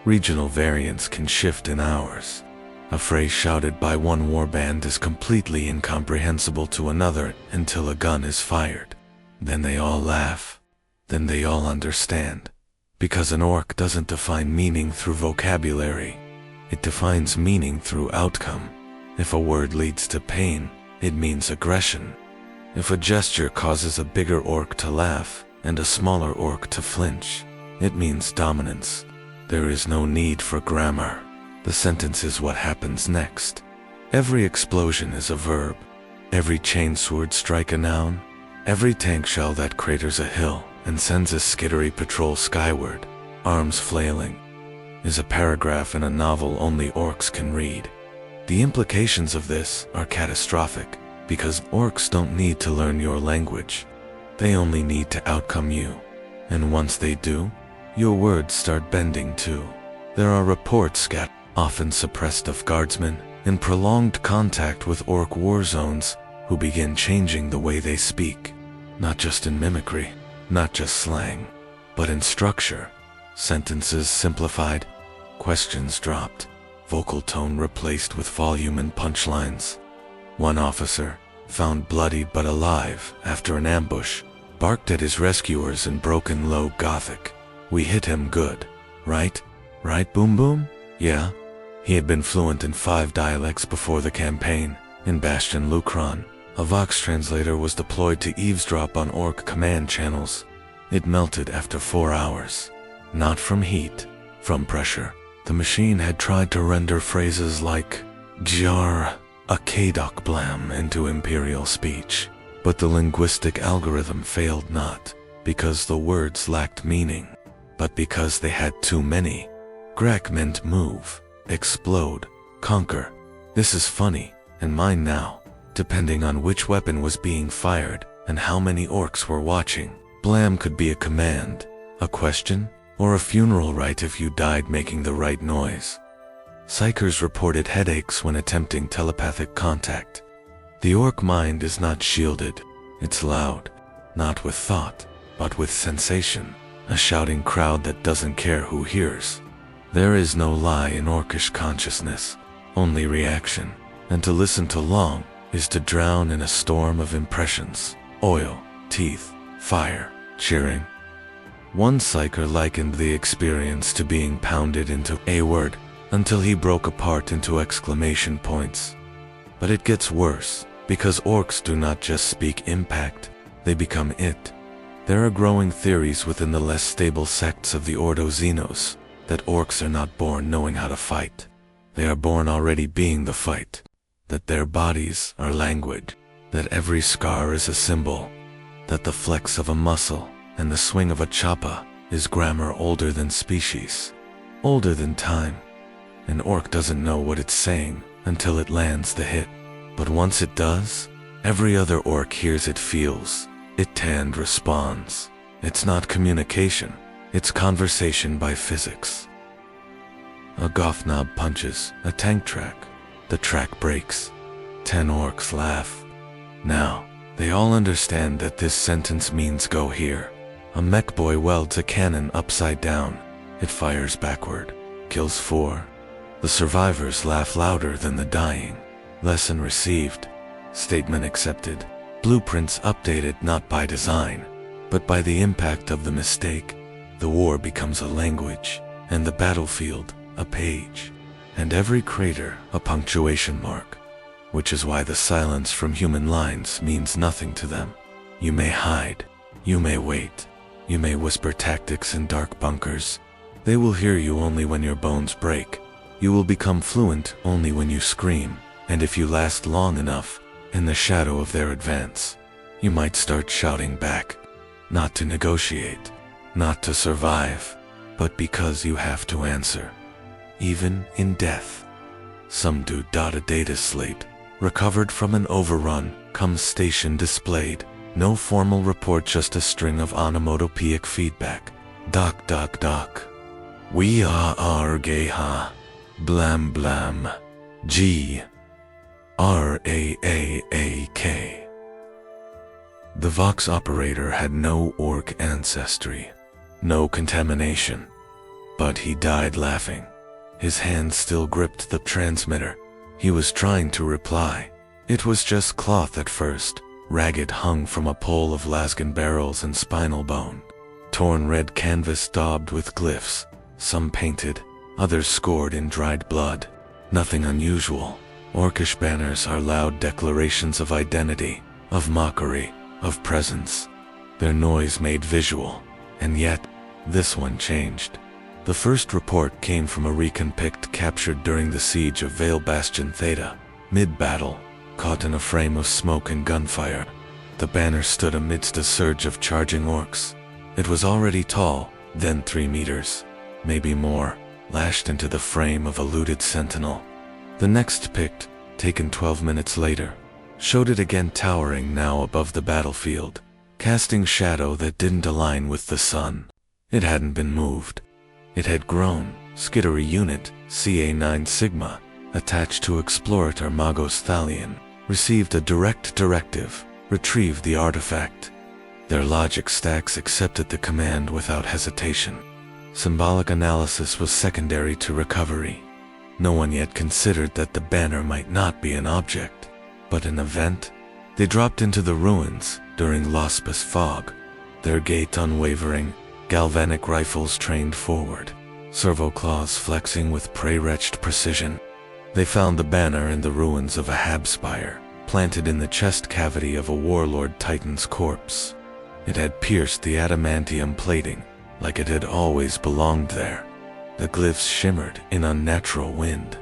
Regional variants can shift in hours. A phrase shouted by one warband is completely incomprehensible to another until a gun is fired. Then they all laugh. Then they all understand. Because an orc doesn't define meaning through vocabulary. It defines meaning through outcome. If a word leads to pain, it means aggression. If a gesture causes a bigger orc to laugh and a smaller orc to flinch, it means dominance. There is no need for grammar. The sentence is what happens next. Every explosion is a verb. Every chainsword strike a noun. Every tank shell that craters a hill and sends a skittery patrol skyward, arms flailing, is a paragraph in a novel only orcs can read. The implications of this are catastrophic, because orcs don't need to learn your language. They only need to outcome you. And once they do, your words start bending too. There are reports scattered, often suppressed, of guardsmen in prolonged contact with orc war zones who begin changing the way they speak, not just in mimicry, not just slang, but in structure. Sentences simplified, questions dropped, vocal tone replaced with volume and punchlines. One officer, found bloodied but alive after an ambush, barked at his rescuers in broken low Gothic. "We hit him good, right? Right, boom boom?" Yeah. He had been fluent in 5 dialects before the campaign. In Bastion Lucron, a Vox translator was deployed to eavesdrop on orc command channels. It melted after 4 hours. Not from heat, from pressure. The machine had tried to render phrases like Jar, a Kadok blam into imperial speech, but the linguistic algorithm failed not because the words lacked meaning, but because they had too many. Grek meant move, explode, conquer. This is funny, and mine now, depending on which weapon was being fired and how many orcs were watching. Blam could be a command, a question, or a funeral rite if you died making the right noise. Psychers reported headaches when attempting telepathic contact. The orc mind is not shielded. It's loud, not with thought, but with sensation. A shouting crowd that doesn't care who hears. There is no lie in orcish consciousness, only reaction. And to listen to long is to drown in a storm of impressions. Oil, teeth, fire, cheering. One psycher likened the experience to being pounded into a word until he broke apart into exclamation points. But it gets worse, because orcs do not just speak impact, they become it. There are growing theories within the less stable sects of the Ordo Xenos that orcs are not born knowing how to fight. They are born already being the fight, that their bodies are language, that every scar is a symbol, that the flex of a muscle and the swing of a choppa is grammar older than species, older than time. An orc doesn't know what it's saying until it lands the hit. But once it does, every other orc hears it, feels it, and responds. It's not communication, it's conversation by physics. A goth knob punches a tank track. The track breaks. 10 orcs laugh. Now, they all understand that this sentence means go here. A mech boy welds a cannon upside down. It fires backward, kills 4. The survivors laugh louder than the dying. Lesson received. Statement accepted. Blueprints updated not by design, but by the impact of the mistake. The war becomes a language, and the battlefield a page, and every crater a punctuation mark, which is why the silence from human lines means nothing to them. You may hide, you may wait, you may whisper tactics in dark bunkers. They will hear you only when your bones break. You will become fluent only when you scream, and if you last long enough in the shadow of their advance, you might start shouting back, not to negotiate, not to survive, but because you have to answer. Even in death. Some dude. A data slate, recovered from an overrun, comes station displayed. No formal report, just a string of onomatopoeic feedback. Doc. We are gay ha. Blam blam. G. RAAAK. The Vox operator had no orc ancestry, no contamination, but he died laughing. His hand still gripped the transmitter. He was trying to reply. It was just cloth at first, ragged, hung from a pole of lasgun barrels and spinal bone. Torn red canvas daubed with glyphs, some painted, others scored in dried blood. Nothing unusual. Orcish banners are loud declarations of identity, of mockery, of presence. Their noise made visual, and yet, this one changed. The first report came from a recon picked captured during the siege of Vale Bastion Theta. Mid-battle, caught in a frame of smoke and gunfire, the banner stood amidst a surge of charging orcs. It was already tall, then 3 meters, maybe more, lashed into the frame of a looted sentinel. The next pict, taken 12 minutes later, showed it again towering now above the battlefield, casting shadow that didn't align with the sun. It hadn't been moved. It had grown. Skittery unit, CA9 Sigma, attached to Explorator Magos Thalion, received a direct directive: retrieve the artifact. Their logic stacks accepted the command without hesitation. Symbolic analysis was secondary to recovery. No one yet considered that the banner might not be an object, but an event. They dropped into the ruins during Lospus fog, their gait unwavering, galvanic rifles trained forward, servo claws flexing with prey-wretched precision. They found the banner in the ruins of a hab spire, planted in the chest cavity of a warlord titan's corpse. It had pierced the adamantium plating, like it had always belonged there. The glyphs shimmered in unnatural wind.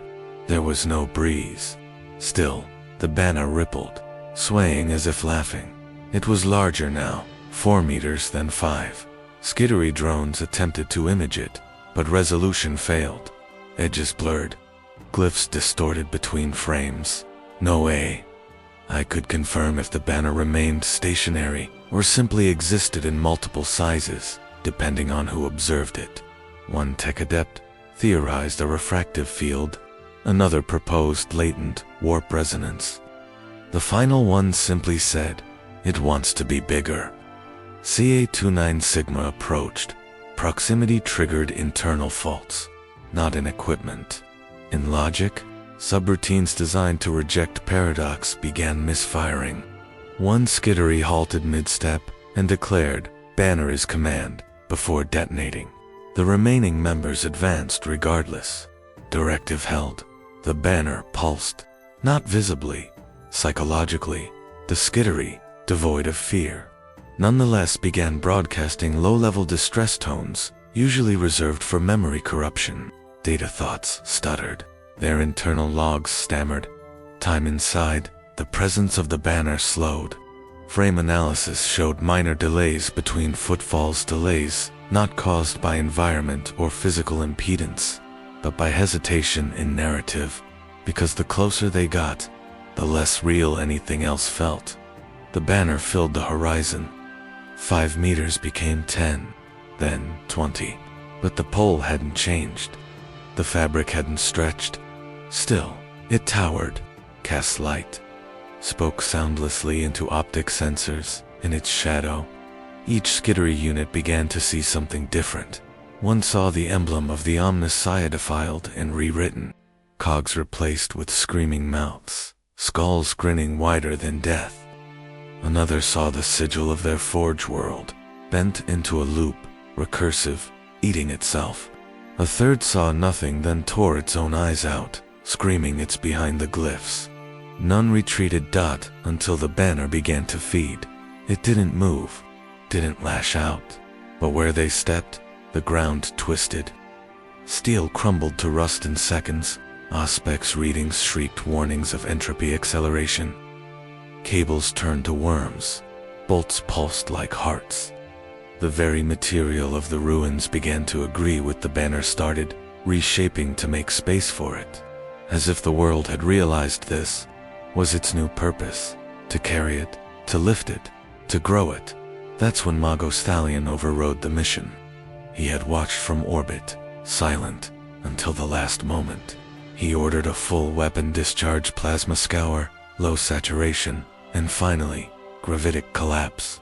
There was no breeze. Still, the banner rippled, swaying as if laughing. It was larger now, 4 meters than 5. Skittery drones attempted to image it, but resolution failed. Edges blurred, glyphs distorted between frames. No way I could confirm if the banner remained stationary or simply existed in multiple sizes, depending on who observed it. One tech adept theorized a refractive field, another proposed latent warp resonance. The final one simply said, "It wants to be bigger." CA29 Sigma approached. Proximity triggered internal faults, not in equipment. In logic, subroutines designed to reject paradox began misfiring. One skittery halted mid-step and declared, "Banner is command," before detonating. The remaining members advanced regardless. Directive held. The banner pulsed, not visibly, psychologically. The skittery, devoid of fear, nonetheless began broadcasting low-level distress tones, usually reserved for memory corruption. Data thoughts stuttered. Their internal logs stammered. Time inside, the presence of the banner slowed. Frame analysis showed minor delays between footfalls, delays not caused by environment or physical impedance, but by hesitation in narrative, because the closer they got, the less real anything else felt. The banner filled the horizon. 5 meters became 10, then 20, but the pole hadn't changed. The fabric hadn't stretched. Still, it towered, cast light, spoke soundlessly into optic sensors. In its shadow, each skittery unit began to see something different. One saw the emblem of the Omnissiah defiled and rewritten, cogs replaced with screaming mouths, skulls grinning wider than death. Another saw the sigil of their forge world, bent into a loop, recursive, eating itself. A third saw nothing, then tore its own eyes out, screaming it's behind the glyphs. None retreated until the banner began to feed. It didn't move, didn't lash out, but where they stepped, the ground twisted. Steel crumbled to rust in seconds. Auspex readings shrieked warnings of entropy acceleration. Cables turned to worms. Bolts pulsed like hearts. The very material of the ruins began to agree with the banner, started reshaping to make space for it. As if the world had realized this was its new purpose: to carry it, to lift it, to grow it. That's when Magos Thalion overrode the mission. He had watched from orbit, silent, until the last moment. He ordered a full weapon discharge, plasma scour, low saturation, and finally, gravitic collapse.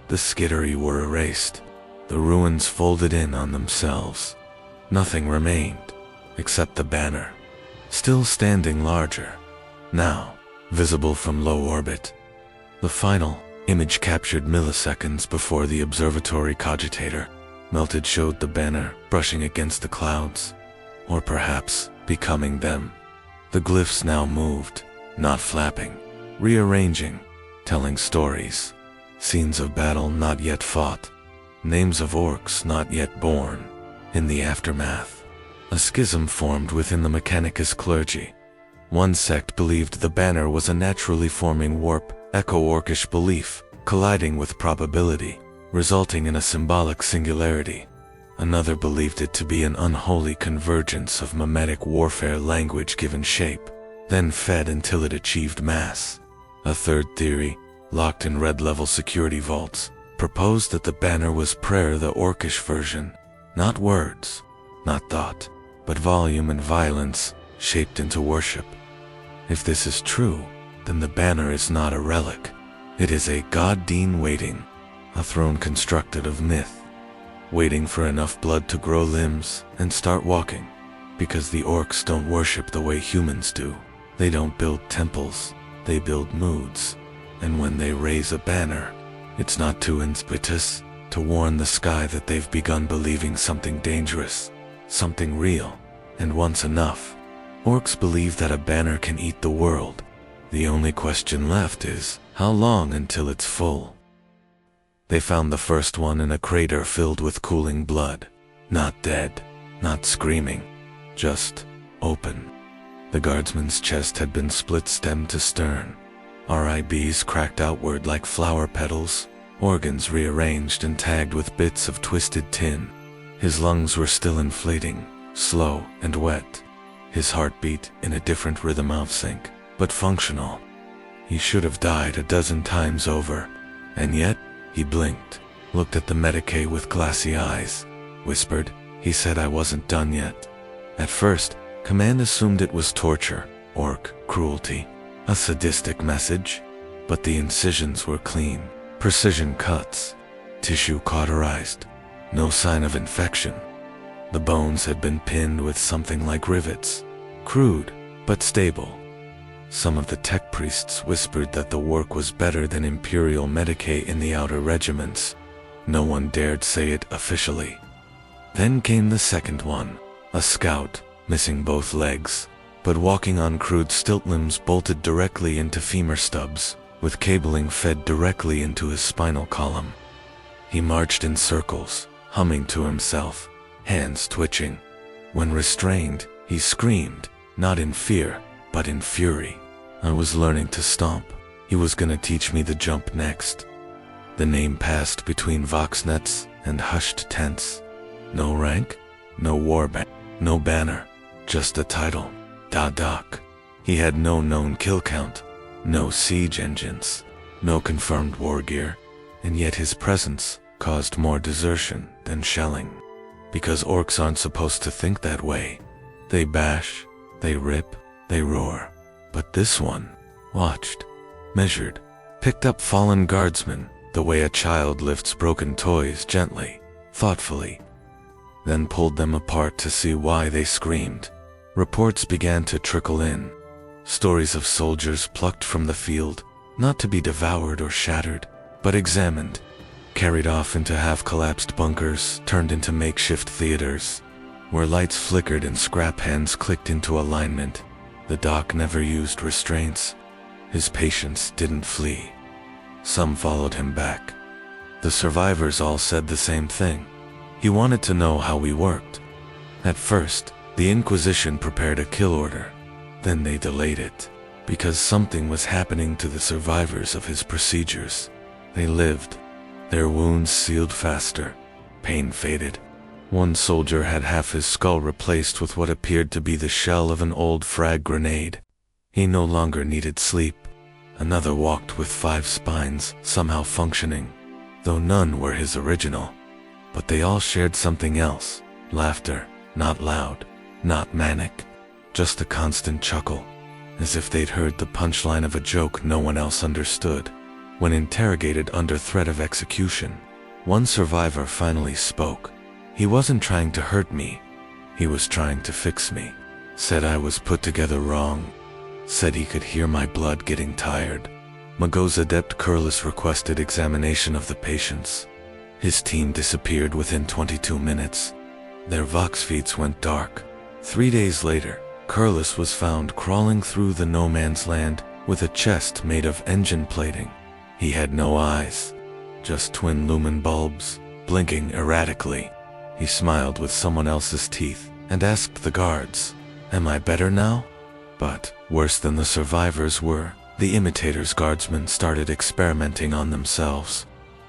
The skittery were erased. The ruins folded in on themselves. Nothing remained, except the banner, still standing larger, now visible from low orbit. The final image, captured milliseconds before the observatory cogitator melted, showed the banner brushing against the clouds, or perhaps becoming them. The glyphs now moved, not flapping, rearranging, telling stories. Scenes of battle not yet fought, names of orcs not yet born. In the aftermath, a schism formed within the Mechanicus clergy. One sect believed the banner was a naturally forming warp, echo-orcish belief, colliding with probability, resulting in a symbolic singularity. Another believed it to be an unholy convergence of mimetic warfare language given shape, then fed until it achieved mass. A third theory, locked in red-level security vaults, proposed that the banner was prayer, the orcish version. Not words, not thought, but volume and violence shaped into worship. If this is true, then the banner is not a relic. It is a god-deen waiting, a throne constructed of myth, waiting for enough blood to grow limbs and start walking. Because the orcs don't worship the way humans do. They don't build temples, they build moods. And when they raise a banner, it's not to impetus, to warn the sky that they've begun believing something dangerous, something real. And once enough, orcs believe that a banner can eat the world. The only question left is, how long until it's full? They found the first one in a crater filled with cooling blood. Not dead, not screaming, just open. The guardsman's chest had been split stem to stern. RIBs cracked outward like flower petals, organs rearranged and tagged with bits of twisted tin. His lungs were still inflating, slow and wet. His heartbeat in a different rhythm of sync, but functional. He should have died a dozen times over, and yet he blinked, looked at the Medicae with glassy eyes, whispered, "He said I wasn't done yet." At first, Command assumed it was torture, orc cruelty, a sadistic message, but the incisions were clean, precision cuts, tissue cauterized, no sign of infection. The bones had been pinned with something like rivets, crude but stable. Some of the tech priests whispered that the work was better than Imperial Medicae in the outer regiments. No one dared say it officially. Then came the second one, a scout, missing both legs, but walking on crude stilt limbs bolted directly into femur stubs, with cabling fed directly into his spinal column. He marched in circles, humming to himself, hands twitching. When restrained, he screamed, not in fear, but in fury. I was learning to stomp. He was gonna teach me the jump next. The name passed between voxnets and hushed tents. No rank, no warband, no banner, just a title, Doc. He had no known kill count, no siege engines, no confirmed war gear, and yet his presence caused more desertion than shelling. Because orcs aren't supposed to think that way. They bash, they rip, they roar. But this one watched, measured, picked up fallen guardsmen the way a child lifts broken toys gently, thoughtfully, then pulled them apart to see why they screamed. Reports began to trickle in. Stories of soldiers plucked from the field, not to be devoured or shattered, but examined, carried off into half-collapsed bunkers, turned into makeshift theaters, where lights flickered and scrap hands clicked into alignment. The doc never used restraints. His patients didn't flee. Some followed him back. The survivors all said the same thing. He wanted to know how we worked. At first, the Inquisition prepared a kill order. Then they delayed it, because something was happening to the survivors of his procedures. They lived. Their wounds sealed faster. Pain faded. One soldier had half his skull replaced with what appeared to be the shell of an old frag grenade. He no longer needed sleep. Another walked with 5 spines, somehow functioning, though none were his original. But they all shared something else. Laughter, not loud, not manic, just a constant chuckle, as if they'd heard the punchline of a joke no one else understood. When interrogated under threat of execution, one survivor finally spoke. He wasn't trying to hurt me. He was trying to fix me. Said I was put together wrong. Said he could hear my blood getting tired. Magos Adept Curlis requested examination of the patients. His team disappeared within 22 minutes. Their vox feeds went dark. 3 days later, Curlis was found crawling through the no man's land with a chest made of engine plating. He had no eyes, just twin lumen bulbs, blinking erratically. He smiled with someone else's teeth and asked the guards, "Am I better now?" But Worse than the survivors were, the imitators' guardsmen started experimenting on themselves.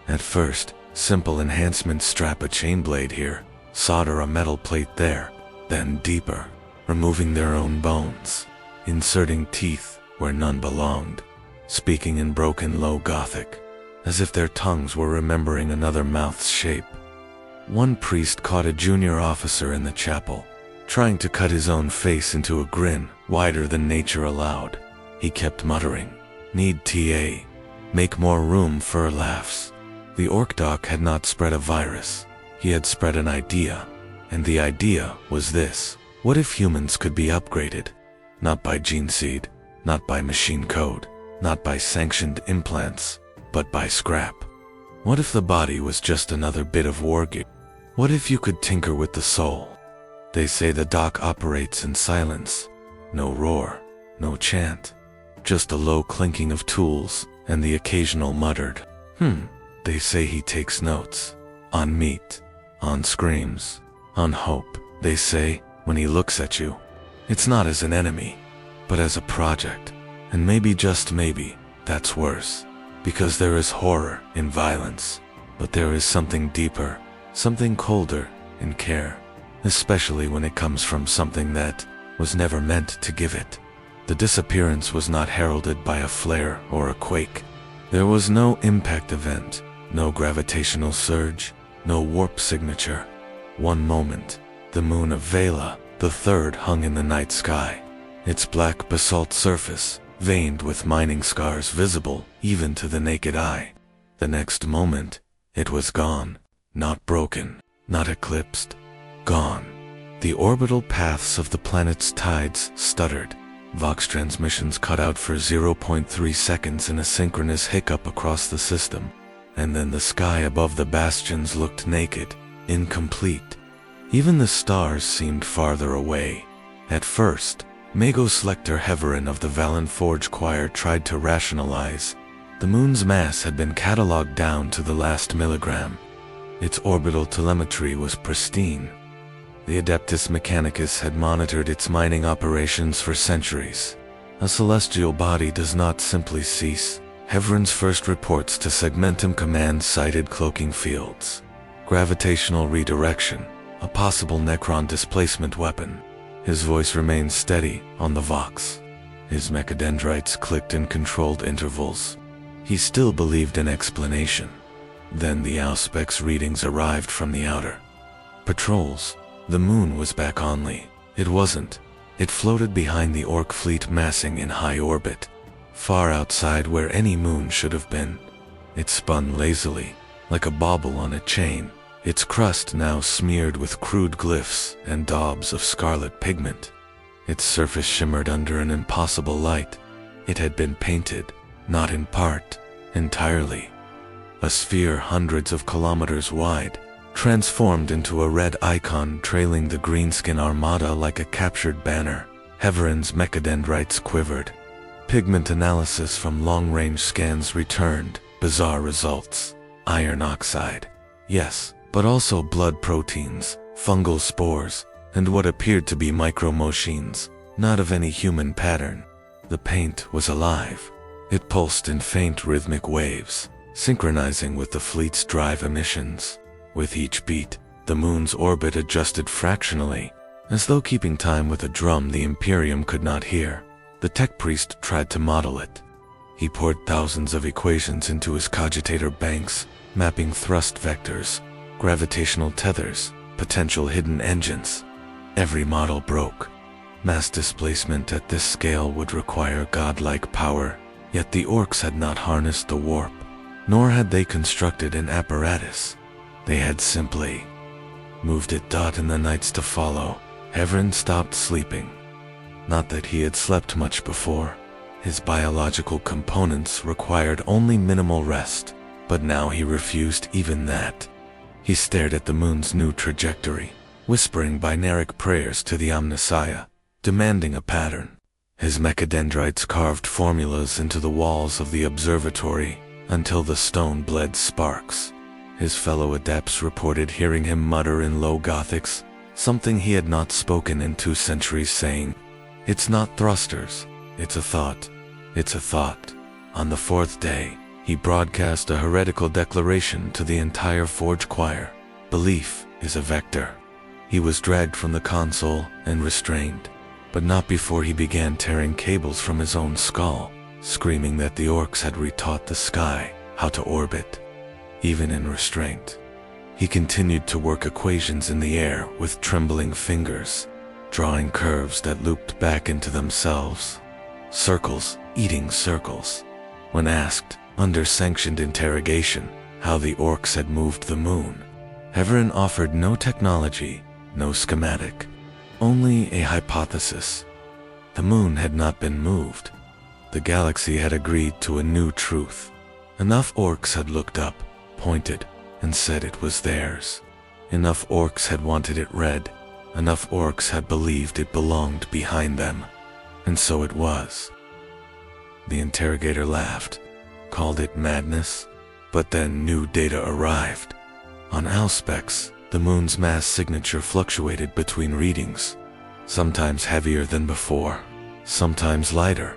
At first, simple enhancements: strap a chain blade here, solder a metal plate there, then deeper, removing their own bones, inserting teeth where none belonged, speaking in broken low Gothic, as if their tongues were remembering another mouth's shape. One priest caught a junior officer in the chapel, trying to cut his own face into a grin wider than nature allowed. He kept muttering, "Need TA. Make more room for laughs." The orc doc had not spread a virus. He had spread an idea, and the idea was this: what if humans could be upgraded? Not by gene seed, not by machine code, not by sanctioned implants, but by scrap. What if the body was just another bit of war gear? What if you could tinker with the soul? They say the doc operates in silence. No roar, no chant, just a low clinking of tools and the occasional muttered, They say he takes notes. On meat, on screams, on hope. They say, when he looks at you, it's not as an enemy, but as a project. And maybe, just maybe, that's worse. Because there is horror in violence, but there is something deeper, something colder in care, especially when it comes from something that was never meant to give it. The disappearance was not heralded by a flare or a quake. There was no impact event, no gravitational surge, no warp signature. One moment, the moon of Vela, the third, hung in the night sky, its black basalt surface veined with mining scars visible even to the naked eye. The next moment, it was gone, not broken, not eclipsed, gone. The orbital paths of the planet's tides stuttered. Vox transmissions cut out for 0.3 seconds in a synchronous hiccup across the system, and then the sky above the bastions looked naked, incomplete. Even the stars seemed farther away. At first, Magos Lector Heverin of the Valen Forge Choir tried to rationalize. The moon's mass had been catalogued down to the last milligram. Its orbital telemetry was pristine. The Adeptus Mechanicus had monitored its mining operations for centuries. A celestial body does not simply cease. Heverin's first reports to Segmentum Command cited cloaking fields, gravitational redirection, a possible Necron displacement weapon. His voice remained steady on the Vox. His mechadendrites clicked in controlled intervals. He still believed in explanation. Then the Auspex readings arrived from the outer patrols. The moon was back only. It wasn't. It floated behind the orc fleet massing in high orbit, far outside where any moon should have been. It spun lazily, like a bauble on a chain, its crust now smeared with crude glyphs and daubs of scarlet pigment. Its surface shimmered under an impossible light. It had been painted, not in part, entirely. A sphere hundreds of kilometers wide, transformed into a red icon trailing the greenskin armada like a captured banner. Heverin's mechadendrites quivered. Pigment analysis from long-range scans returned bizarre results. Iron oxide. Yes, but also blood proteins, fungal spores, and what appeared to be micromochines, not of any human pattern. The paint was alive. It pulsed in faint rhythmic waves, synchronizing with the fleet's drive emissions. With each beat, the moon's orbit adjusted fractionally, as though keeping time with a drum the Imperium could not hear. The tech priest tried to model it. He poured thousands of equations into his cogitator banks, mapping thrust vectors, gravitational tethers, potential hidden engines. Every model broke. Mass displacement at this scale would require godlike power, yet the orcs had not harnessed the warp, nor had they constructed an apparatus. They had simply moved it. In the nights to follow, Heverin stopped sleeping. Not that he had slept much before. His biological components required only minimal rest, but now he refused even that. He stared at the moon's new trajectory, whispering binaric prayers to the Omnissiah, demanding a pattern. His mechadendrites carved formulas into the walls of the observatory until the stone bled sparks. His fellow adepts reported hearing him mutter in low Gothics, something he had not spoken in 2 centuries, saying, "It's not thrusters, It's a thought. It's a thought. On the fourth day, he broadcast a heretical declaration to the entire Forge choir. Belief is a vector. He was dragged from the console and restrained, but not before he began tearing cables from his own skull, screaming that the orcs had retaught the sky how to orbit, even in restraint. He continued to work equations in the air with trembling fingers, drawing curves that looped back into themselves. Circles eating circles. When asked, under sanctioned interrogation, how the orcs had moved the moon, Heverin offered no technology, no schematic, only a hypothesis. The moon had not been moved. The galaxy had agreed to a new truth. Enough orcs had looked up, pointed, and said it was theirs. Enough orcs had wanted it read. Enough orcs had believed it belonged behind them. And so it was. The interrogator laughed, called it madness, but then new data arrived. On Auspex, the moon's mass signature fluctuated between readings, sometimes heavier than before, sometimes lighter,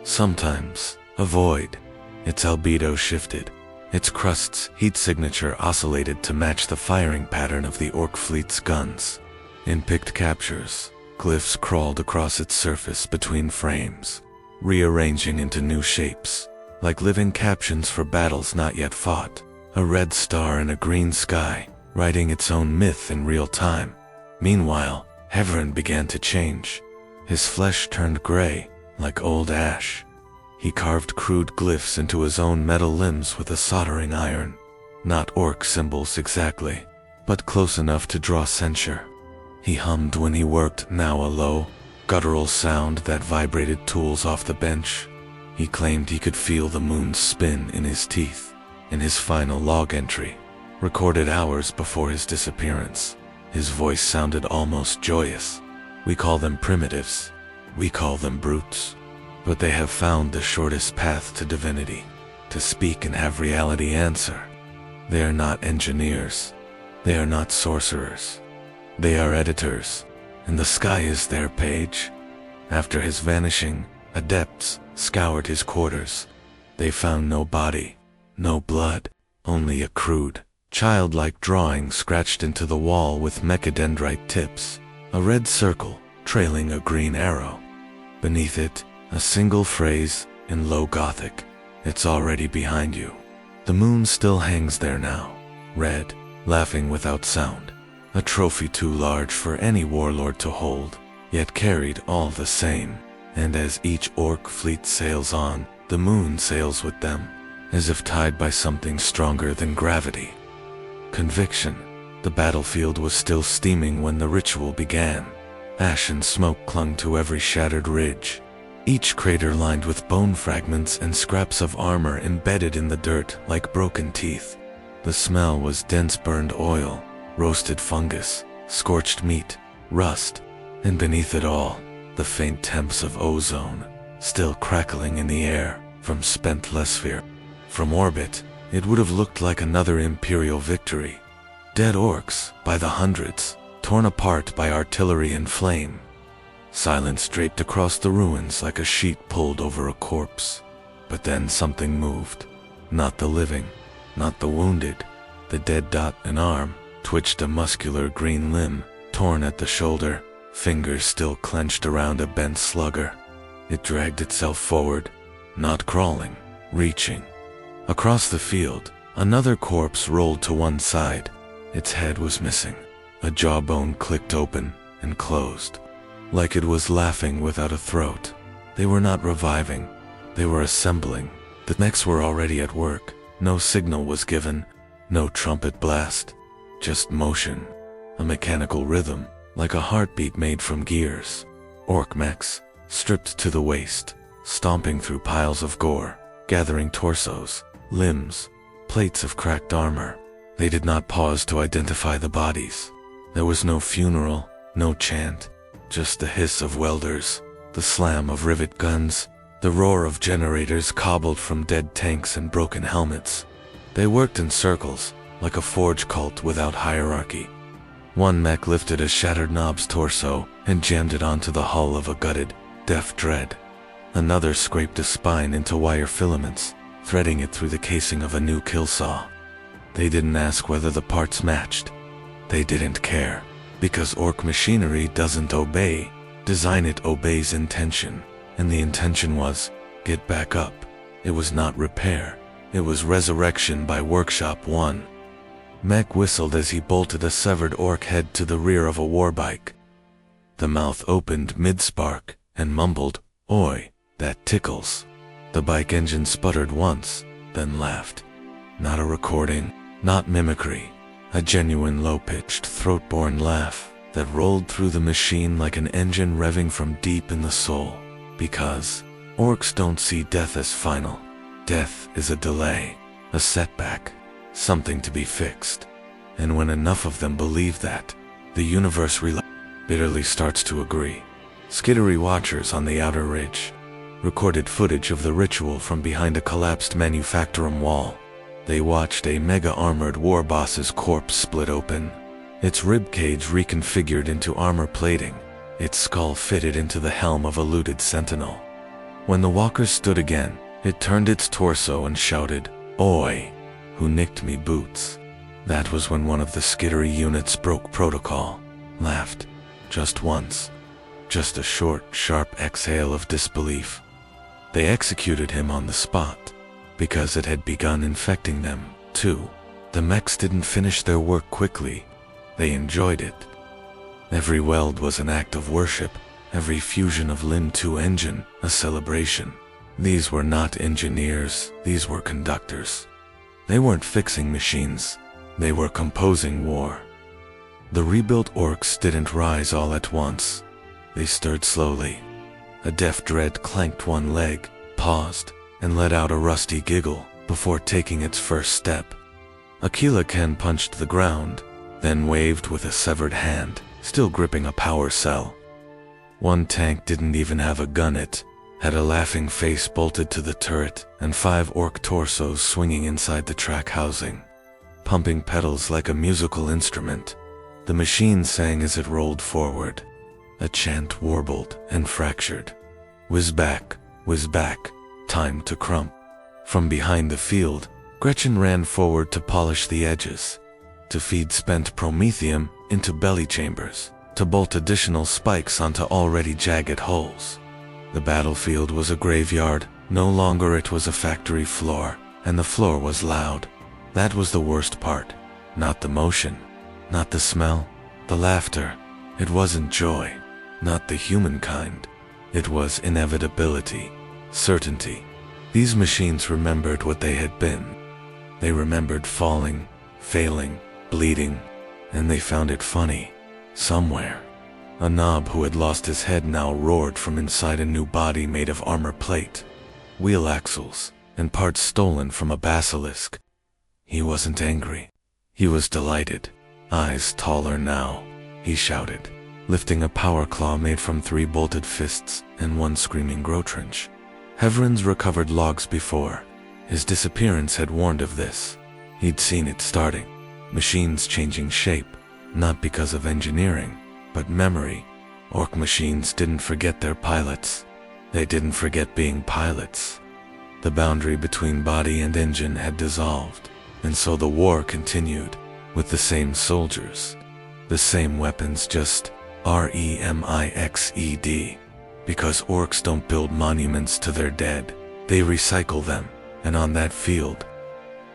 sometimes a void. Its albedo shifted. Its crust's heat signature oscillated to match the firing pattern of the orc fleet's guns. In picked captures, glyphs crawled across its surface between frames, rearranging into new shapes, like living captions for battles not yet fought. A red star in a green sky, writing its own myth in real time. Meanwhile, Heverin began to change. His flesh turned gray, like old ash. He carved crude glyphs into his own metal limbs with a soldering iron. Not orc symbols exactly, but close enough to draw censure. He hummed when he worked, now a low, guttural sound that vibrated tools off the bench. He claimed he could feel the moon's spin in his teeth. In his final log entry, recorded hours before his disappearance, his voice sounded almost joyous. We call them primitives. We call them brutes. But they have found the shortest path to divinity, to speak and have reality answer. They are not engineers. They are not sorcerers. They are editors, and the sky is their page. After his vanishing, adepts scoured his quarters. They found no body, no blood, only a crude, childlike drawing scratched into the wall with mechadendrite tips, a red circle trailing a green arrow. Beneath it, a single phrase in low Gothic. It's already behind you. The moon still hangs there now, red, laughing without sound. A trophy too large for any warlord to hold, yet carried all the same. And as each orc fleet sails on, the moon sails with them, as if tied by something stronger than gravity. Conviction. The battlefield was still steaming when the ritual began. Ash and smoke clung to every shattered ridge, each crater lined with bone fragments and scraps of armor embedded in the dirt like broken teeth. The smell was dense burned oil, roasted fungus, scorched meat, rust, and beneath it all, the faint temps of ozone, still crackling in the air from spent Lesphere. From orbit, it would have looked like another Imperial victory. Dead orcs, by the hundreds, torn apart by artillery and flame. Silence draped across the ruins like a sheet pulled over a corpse. But then something moved. Not the living, not the wounded. The dead dot, an arm, twitched a muscular green limb, torn at the shoulder, fingers still clenched around a bent slugger. It dragged itself forward, not crawling, reaching. Across the field, another corpse rolled to one side. Its head was missing. A jawbone clicked open and closed, like it was laughing without a throat. They were not reviving. They were assembling. The mechs were already at work. No signal was given, no trumpet blast, just motion, a mechanical rhythm, like a heartbeat made from gears. Orc mechs, stripped to the waist, stomping through piles of gore, gathering torsos, limbs, plates of cracked armor. They did not pause to identify the bodies. There was no funeral, no chant, just the hiss of welders, the slam of rivet guns, the roar of generators cobbled from dead tanks and broken helmets. They worked in circles, like a forge cult without hierarchy. One mech lifted a shattered knob's torso and jammed it onto the hull of a gutted, deaf dread. Another scraped a spine into wire filaments, threading it through the casing of a new kill saw. They didn't ask whether the parts matched. They didn't care. Because orc machinery doesn't obey design, it obeys intention. And the intention was, get back up. It was not repair. It was resurrection by Workshop 1. Mech whistled as he bolted a severed orc head to the rear of a warbike. The mouth opened mid-spark and mumbled, "Oi, that tickles." The bike engine sputtered once, then laughed. Not a recording, not mimicry. A genuine low-pitched, throat-borne laugh that rolled through the machine like an engine revving from deep in the soul. Because orcs don't see death as final. Death is a delay, a setback, something to be fixed. And when enough of them believe that, the universe bitterly starts to agree. Skittery watchers on the outer ridge recorded footage of the ritual from behind a collapsed manufactorum wall. They watched a mega-armored war boss's corpse split open, its ribcage reconfigured into armor plating, its skull fitted into the helm of a looted sentinel. When the walker stood again, it turned its torso and shouted, "Oi, who nicked me boots?" That was when one of the skittery units broke protocol, laughed, just once, just a short, sharp exhale of disbelief. They executed him on the spot, because it had begun infecting them, too. The mechs didn't finish their work quickly. They enjoyed it. Every weld was an act of worship, every fusion of limb to engine, a celebration. These were not engineers, these were conductors. They weren't fixing machines, they were composing war. The rebuilt orcs didn't rise all at once. They stirred slowly. A deaf dread clanked one leg, paused, and let out a rusty giggle before taking its first step. Aquila Ken punched the ground, then waved with a severed hand, still gripping a power cell. One tank didn't even have a gun, it had a laughing face bolted to the turret and 5 orc torsos swinging inside the track housing. Pumping pedals like a musical instrument, the machine sang as it rolled forward. A chant warbled and fractured. Whiz back, time to crump. From behind the field, Gretchen ran forward to polish the edges, to feed spent promethium into belly chambers, to bolt additional spikes onto already jagged holes. The battlefield was a graveyard, no longer it was a factory floor, and the floor was loud. That was the worst part. Not the motion, not the smell, the laughter. It wasn't joy, not the human kind. It was inevitability, certainty. These machines remembered what they had been. They remembered falling, failing, bleeding, and they found it funny. Somewhere. A knob who had lost his head now roared from inside a new body made of armor plate, wheel axles, and parts stolen from a basilisk. He wasn't angry. He was delighted. Eyes taller now, he shouted, lifting a power claw made from 3 bolted fists and 1 screaming grotrench. Heveron's recovered logs before. His disappearance had warned of this. He'd seen it starting. Machines changing shape, not because of engineering, but memory. Orc machines didn't forget their pilots. They didn't forget being pilots. The boundary between body and engine had dissolved, and so the war continued, with the same soldiers, the same weapons, just remixed. Because orcs don't build monuments to their dead, they recycle them, and on that field,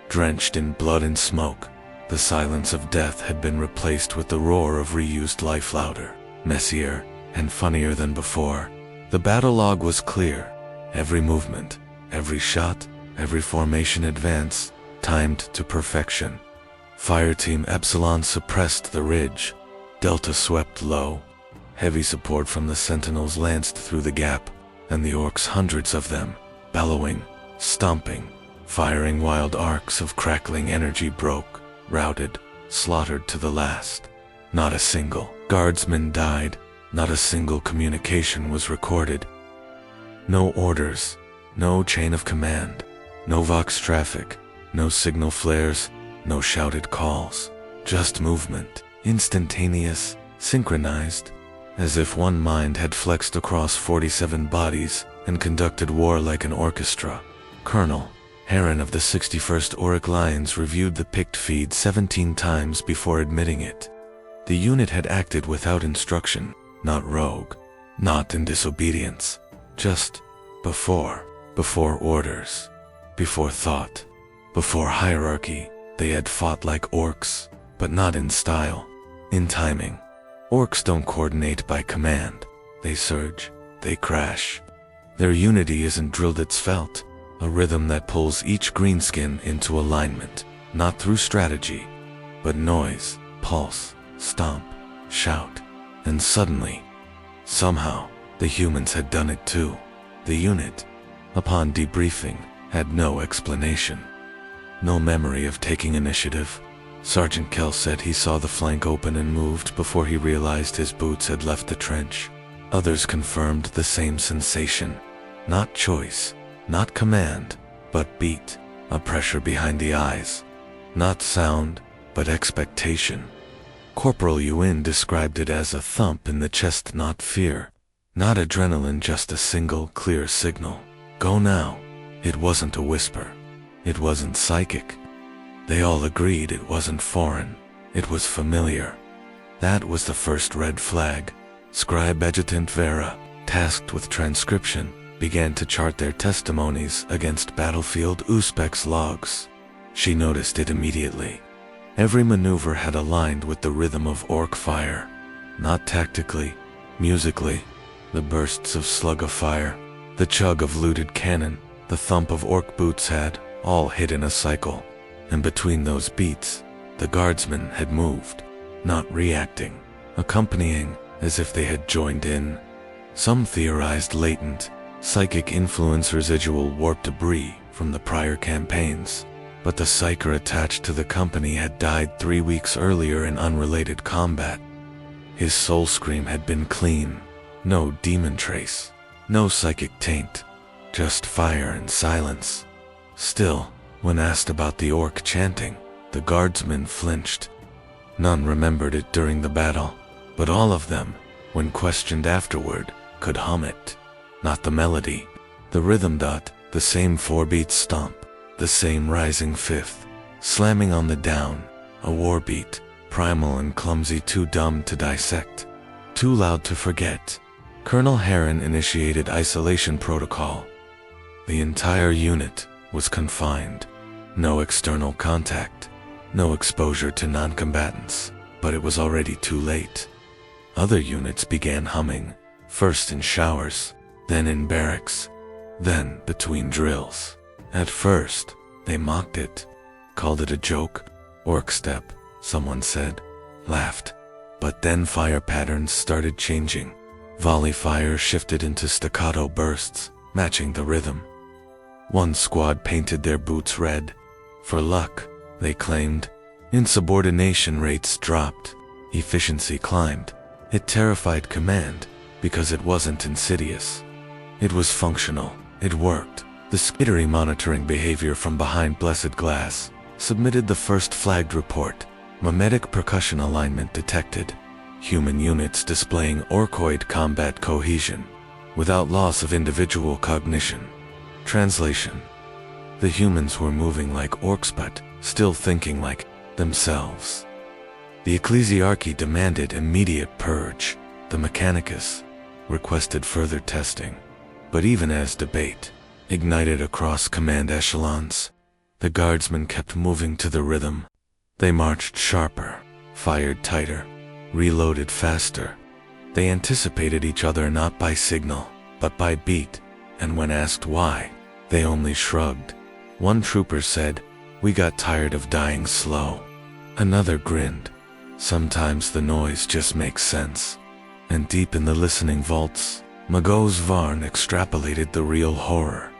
drenched in blood and smoke, the silence of death had been replaced with the roar of reused life, louder, messier, and funnier than before. The battle log was clear. Every movement, every shot, every formation advance, timed to perfection. Fireteam Epsilon suppressed the ridge. Delta swept low. Heavy support from the sentinels lanced through the gap, and the orcs, hundreds of them, bellowing, stomping, firing wild arcs of crackling energy, broke, routed, slaughtered to the last. Not a single guardsman died, not a single communication was recorded. No orders, no chain of command, no vox traffic, no signal flares, no shouted calls, just movement, instantaneous, synchronized, as if one mind had flexed across 47 bodies and conducted war like an orchestra. Colonel Heron of the 61st Auric Lions reviewed the picked feed 17 times before admitting it. The unit had acted without instruction, not rogue, not in disobedience, just before orders, before thought, before hierarchy. They had fought like orcs, but not in style, in timing. Orcs don't coordinate by command. They surge, they crash. Their unity isn't drilled, it's felt, a rhythm that pulls each greenskin into alignment, not through strategy, but noise, pulse, stomp, shout. And suddenly, somehow, the humans had done it too. The unit, upon debriefing, had no explanation, no memory of taking initiative. Sergeant Kell said he saw the flank open and moved before he realized his boots had left the trench. Others confirmed the same sensation. Not choice, not command, but beat, a pressure behind the eyes. Not sound, but expectation. Corporal Yuan described it as a thump in the chest, not fear, not adrenaline, just a single, clear signal. Go now. It wasn't a whisper. It wasn't psychic. They all agreed it wasn't foreign. It was familiar. That was the first red flag. Scribe Adjutant Vera, tasked with transcription, began to chart their testimonies against Battlefield Uzbek's logs. She noticed it immediately. Every maneuver had aligned with the rhythm of orc fire. Not tactically, musically. The bursts of slug of fire, the chug of looted cannon, the thump of orc boots had all hit in a cycle. And between those beats, the guardsmen had moved, not reacting, accompanying as if they had joined in. Some theorized latent, psychic influence, residual warp debris from the prior campaigns. But the psyker attached to the company had died 3 weeks earlier in unrelated combat. His soul scream had been clean, no demon trace, no psychic taint, just fire and silence. Still, when asked about the orc chanting, the guardsmen flinched. None remembered it during the battle, but all of them, when questioned afterward, could hum it. Not the melody, the rhythm. The same 4-beat stomp, the same rising fifth, slamming on the down, a war beat, primal and clumsy, too dumb to dissect, too loud to forget. Colonel Heron initiated isolation protocol. The entire unit was confined. No external contact, no exposure to non-combatants, but it was already too late. Other units began humming, first in showers, then in barracks, then between drills. At first, they mocked it, called it a joke, orc step, someone said, laughed. But then fire patterns started changing. Volley fire shifted into staccato bursts, matching the rhythm. One squad painted their boots red. For luck, they claimed. Insubordination rates dropped. Efficiency climbed. It terrified command, because it wasn't insidious. It was functional. It worked. The skittery monitoring behavior from behind blessed glass submitted the first flagged report. Mimetic percussion alignment detected. Human units displaying orcoid combat cohesion, without loss of individual cognition. Translation: the humans were moving like orcs but still thinking like themselves. The ecclesiarchy demanded immediate purge. The Mechanicus requested further testing. But even as debate ignited across command echelons, the guardsmen kept moving to the rhythm. They marched sharper, fired tighter, reloaded faster. They anticipated each other not by signal, but by beat, and when asked why, they only shrugged. One trooper said, "We got tired of dying slow." Another grinned. Sometimes the noise just makes sense. And deep in the listening vaults, Magos Varn extrapolated the real horror.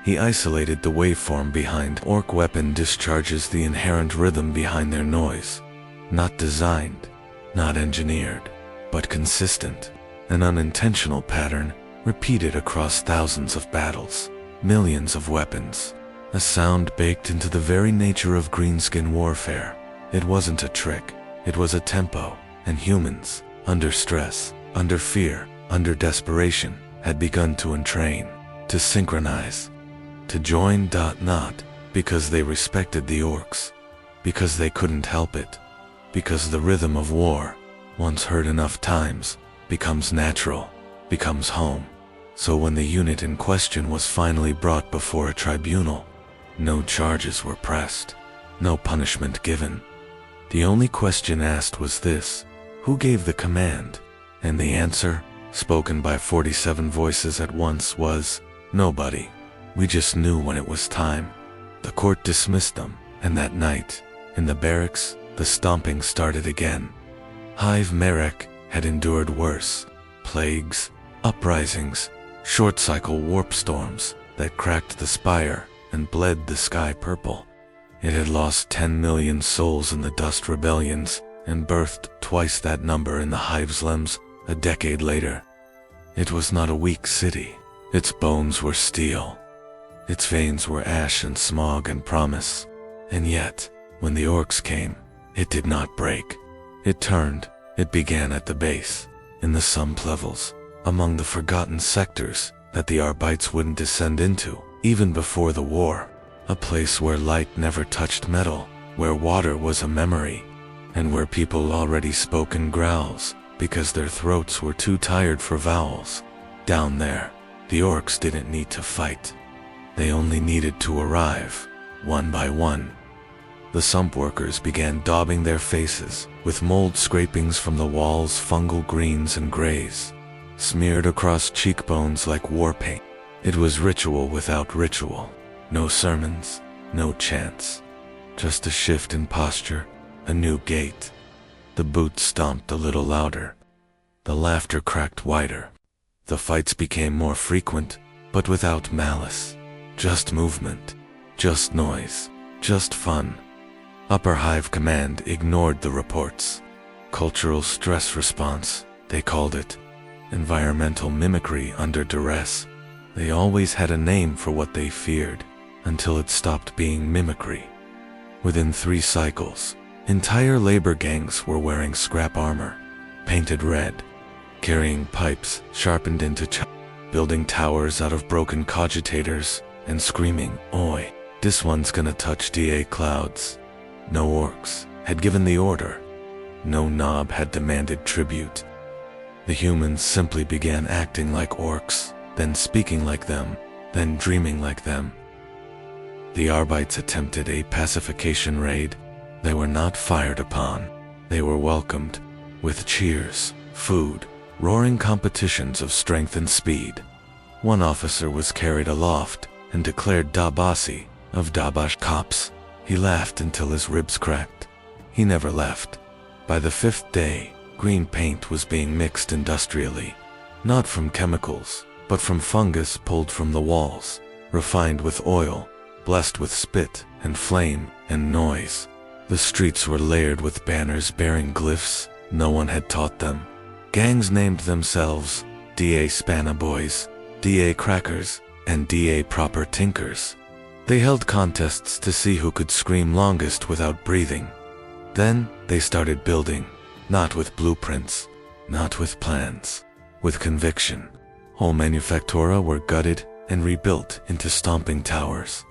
He isolated the waveform behind orc weapon discharges, the inherent rhythm behind their noise. Not designed, not engineered, but consistent. An unintentional pattern, repeated across thousands of battles, millions of weapons. A sound baked into the very nature of greenskin warfare. It wasn't a trick, it was a tempo, and humans, under stress, under fear, under desperation, had begun to entrain, to synchronize, to join. Not because they respected the orcs, because they couldn't help it, because the rhythm of war, once heard enough times, becomes natural, becomes home. So when the unit in question was finally brought before a tribunal, no charges were pressed, no punishment given. The only question asked was this: who gave the command? And the answer, spoken by 47 voices at once, was, nobody. We just knew when it was time. The court dismissed them, and that night, in the barracks, the stomping started again. Hive Merek had endured worse: plagues, uprisings, short-cycle warp storms that cracked the spire and bled the sky purple. It had lost 10 million souls in the dust rebellions and birthed twice that number in the Hive's limbs a decade later. It was not a weak city. Its bones were steel. Its veins were ash and smog and promise. And yet, when the orcs came, it did not break. It turned. It began at the base, in the sump levels, among the forgotten sectors that the Arbites wouldn't descend into, even before the war. A place where light never touched metal, where water was a memory, and where people already spoke in growls because their throats were too tired for vowels. Down there, the orcs didn't need to fight. They only needed to arrive, one by one. The sump workers began daubing their faces with mold scrapings from the walls, fungal greens and grays, smeared across cheekbones like war paint. It was ritual without ritual. No sermons, no chants, just a shift in posture, a new gait. The boots stomped a little louder. The laughter cracked wider. The fights became more frequent, but without malice. Just movement, just noise, just fun. Upper Hive Command ignored the reports. Cultural stress response, they called it. Environmental mimicry under duress. They always had a name for what they feared, until it stopped being mimicry. Within 3 cycles, entire labor gangs were wearing scrap armor, painted red, carrying pipes sharpened into building towers out of broken cogitators, and screaming, "Oi, this one's gonna touch DA clouds." No orcs had given the order. No knob had demanded tribute. The humans simply began acting like orcs, then speaking like them, then dreaming like them. The Arbites attempted a pacification raid. They were not fired upon. They were welcomed with cheers, food, roaring competitions of strength and speed. One officer was carried aloft and declared Dabasi of Dabash Cops. He laughed until his ribs cracked. He never left. By the 5th day, green paint was being mixed industrially, not from chemicals, but from fungus pulled from the walls, refined with oil, blessed with spit and flame and noise. The streets were layered with banners bearing glyphs no one had taught them. Gangs named themselves DA Spanna Boys, DA Crackers, and DA Proper Tinkers. They held contests to see who could scream longest without breathing. Then they started building, not with blueprints, not with plans, with conviction. Whole manufactura were gutted and rebuilt into stomping towers.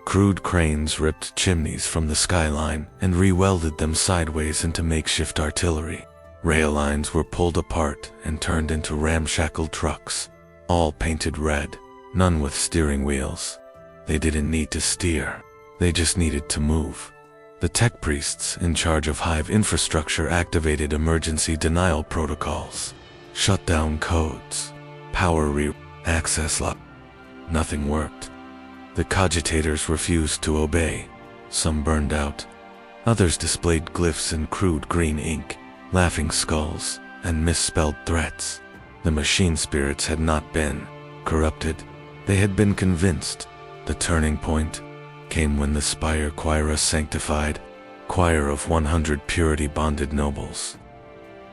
Crude cranes ripped chimneys from the skyline and re-welded them sideways into makeshift artillery. Rail lines were pulled apart and turned into ramshackle trucks, all painted red, none with steering wheels. They didn't need to steer, they just needed to move. The tech priests in charge of Hive infrastructure activated emergency denial protocols, shut down codes, access lock. Nothing worked. The cogitators refused to obey. Some burned out. Others displayed glyphs in crude green ink, laughing skulls, and misspelled threats. The machine spirits had not been corrupted. They had been convinced. The turning point came when the Spire Choira sanctified, choir of 100 purity-bonded nobles,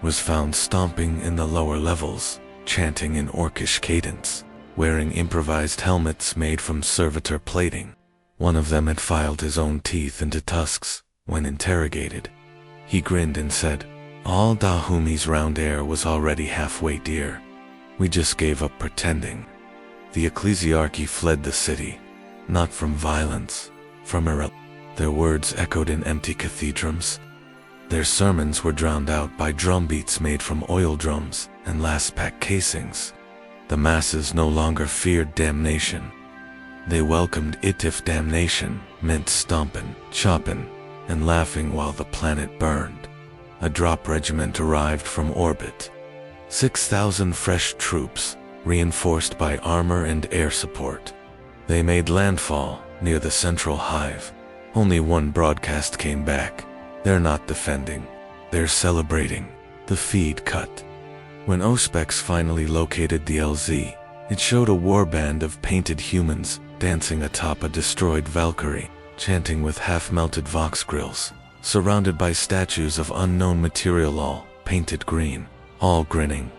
was found stomping in the lower levels, chanting in orcish cadence, wearing improvised helmets made from servitor plating. One of them had filed his own teeth into tusks when interrogated. He grinned and said, "All Dahumi's round air was already halfway dear. We just gave up pretending. The ecclesiarchy fled the city, not from violence, from Their words echoed in empty cathedrals. Their sermons were drowned out by drumbeats made from oil drums and last-pack casings. The masses no longer feared damnation. They welcomed it if damnation meant stomping, chopping, and laughing while the planet burned. A drop regiment arrived from orbit. 6,000 fresh troops, reinforced by armor and air support. They made landfall near the central hive. Only one broadcast came back. They're not defending. They're celebrating. The feed cut. When Auspex finally located the LZ, it showed a warband of painted humans dancing atop a destroyed Valkyrie, chanting with half-melted Vox grills, surrounded by statues of unknown material, all painted green, all grinning.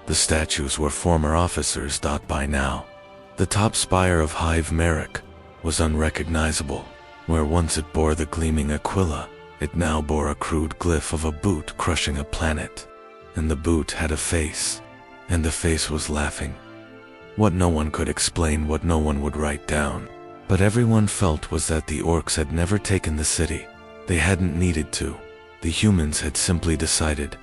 The statues were former officers. By now, the top spire of Hive Merrick was unrecognizable. Where once it bore the gleaming Aquila, it now bore a crude glyph of a boot crushing a planet. And the boot had a face, and the face was laughing. What no one could explain, what no one would write down, but everyone felt was that the orcs had never taken the city. They hadn't needed to. The humans had simply decided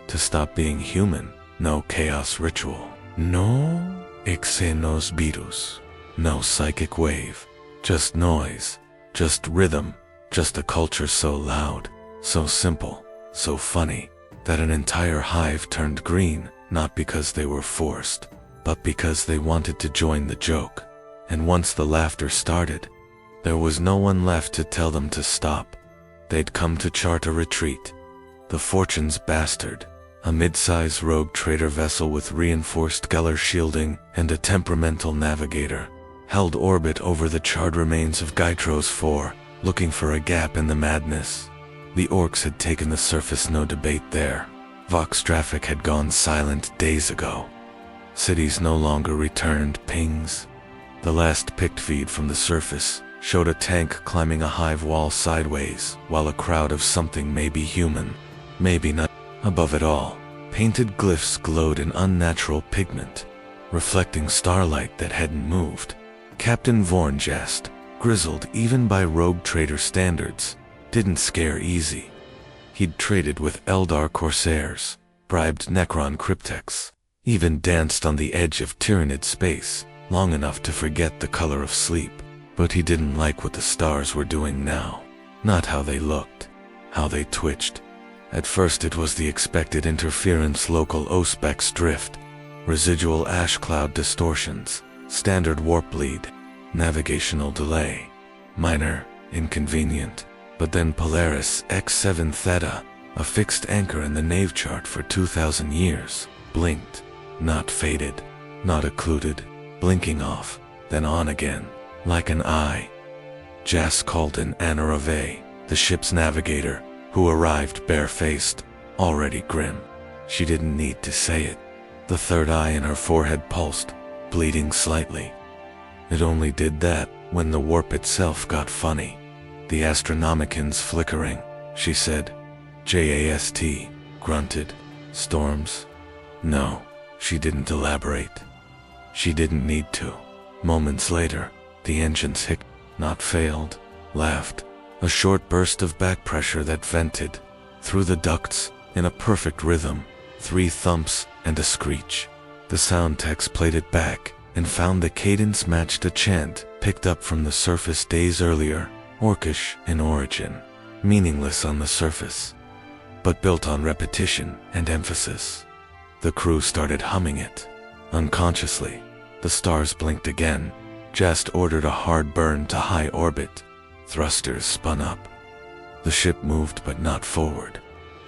to stop being human. No chaos ritual. No xenos virus. No psychic wave. Just noise. Just rhythm. Just a culture so loud, so simple, so funny, that an entire hive turned green, not because they were forced, but because they wanted to join the joke. And once the laughter started, there was no one left to tell them to stop. They'd come to chart a retreat. The Fortune's Bastard, a mid-size rogue trader vessel with reinforced Geller shielding and a temperamental navigator, held orbit over the charred remains of Gytros 4, looking for a gap in the madness. The orcs had taken the surface, no debate there. Vox traffic had gone silent days ago. Cities no longer returned pings. The last picked feed from the surface showed a tank climbing a hive wall sideways, while a crowd of something maybe human, maybe not. Above it all, painted glyphs glowed in unnatural pigment, reflecting starlight that hadn't moved. Captain Vornjast, grizzled even by rogue trader standards, didn't scare easy. He'd traded with Eldar corsairs, bribed Necron cryptex, even danced on the edge of Tyranid space, long enough to forget the color of sleep. But he didn't like what the stars were doing now. Not how they looked, how they twitched. At first it was the expected interference, local Auspex drift, residual ash cloud distortions, standard warp bleed, navigational delay. Minor, inconvenient. But then Polaris X7 Theta, a fixed anchor in the nave chart for 2,000 years, blinked. Not faded, not occluded, blinking off, then on again, like an eye. Jas called in Anarave, the ship's navigator, who arrived barefaced, already grim. She didn't need to say it. The third eye in her forehead pulsed, bleeding slightly. It only did that when the warp itself got funny. The Astronomicans flickering, she said. JAST, grunted. Storms? No, she didn't elaborate. She didn't need to. Moments later, the engines hiccuped, not failed, laughed. A short burst of back pressure that vented through the ducts in a perfect rhythm, 3 thumps and a screech. The sound techs played it back and found the cadence matched a chant picked up from the surface days earlier, orcish in origin, meaningless on the surface, but built on repetition and emphasis. The crew started humming it. Unconsciously, the stars blinked again. Just ordered a hard burn to high orbit. Thrusters spun up. The ship moved but not forward.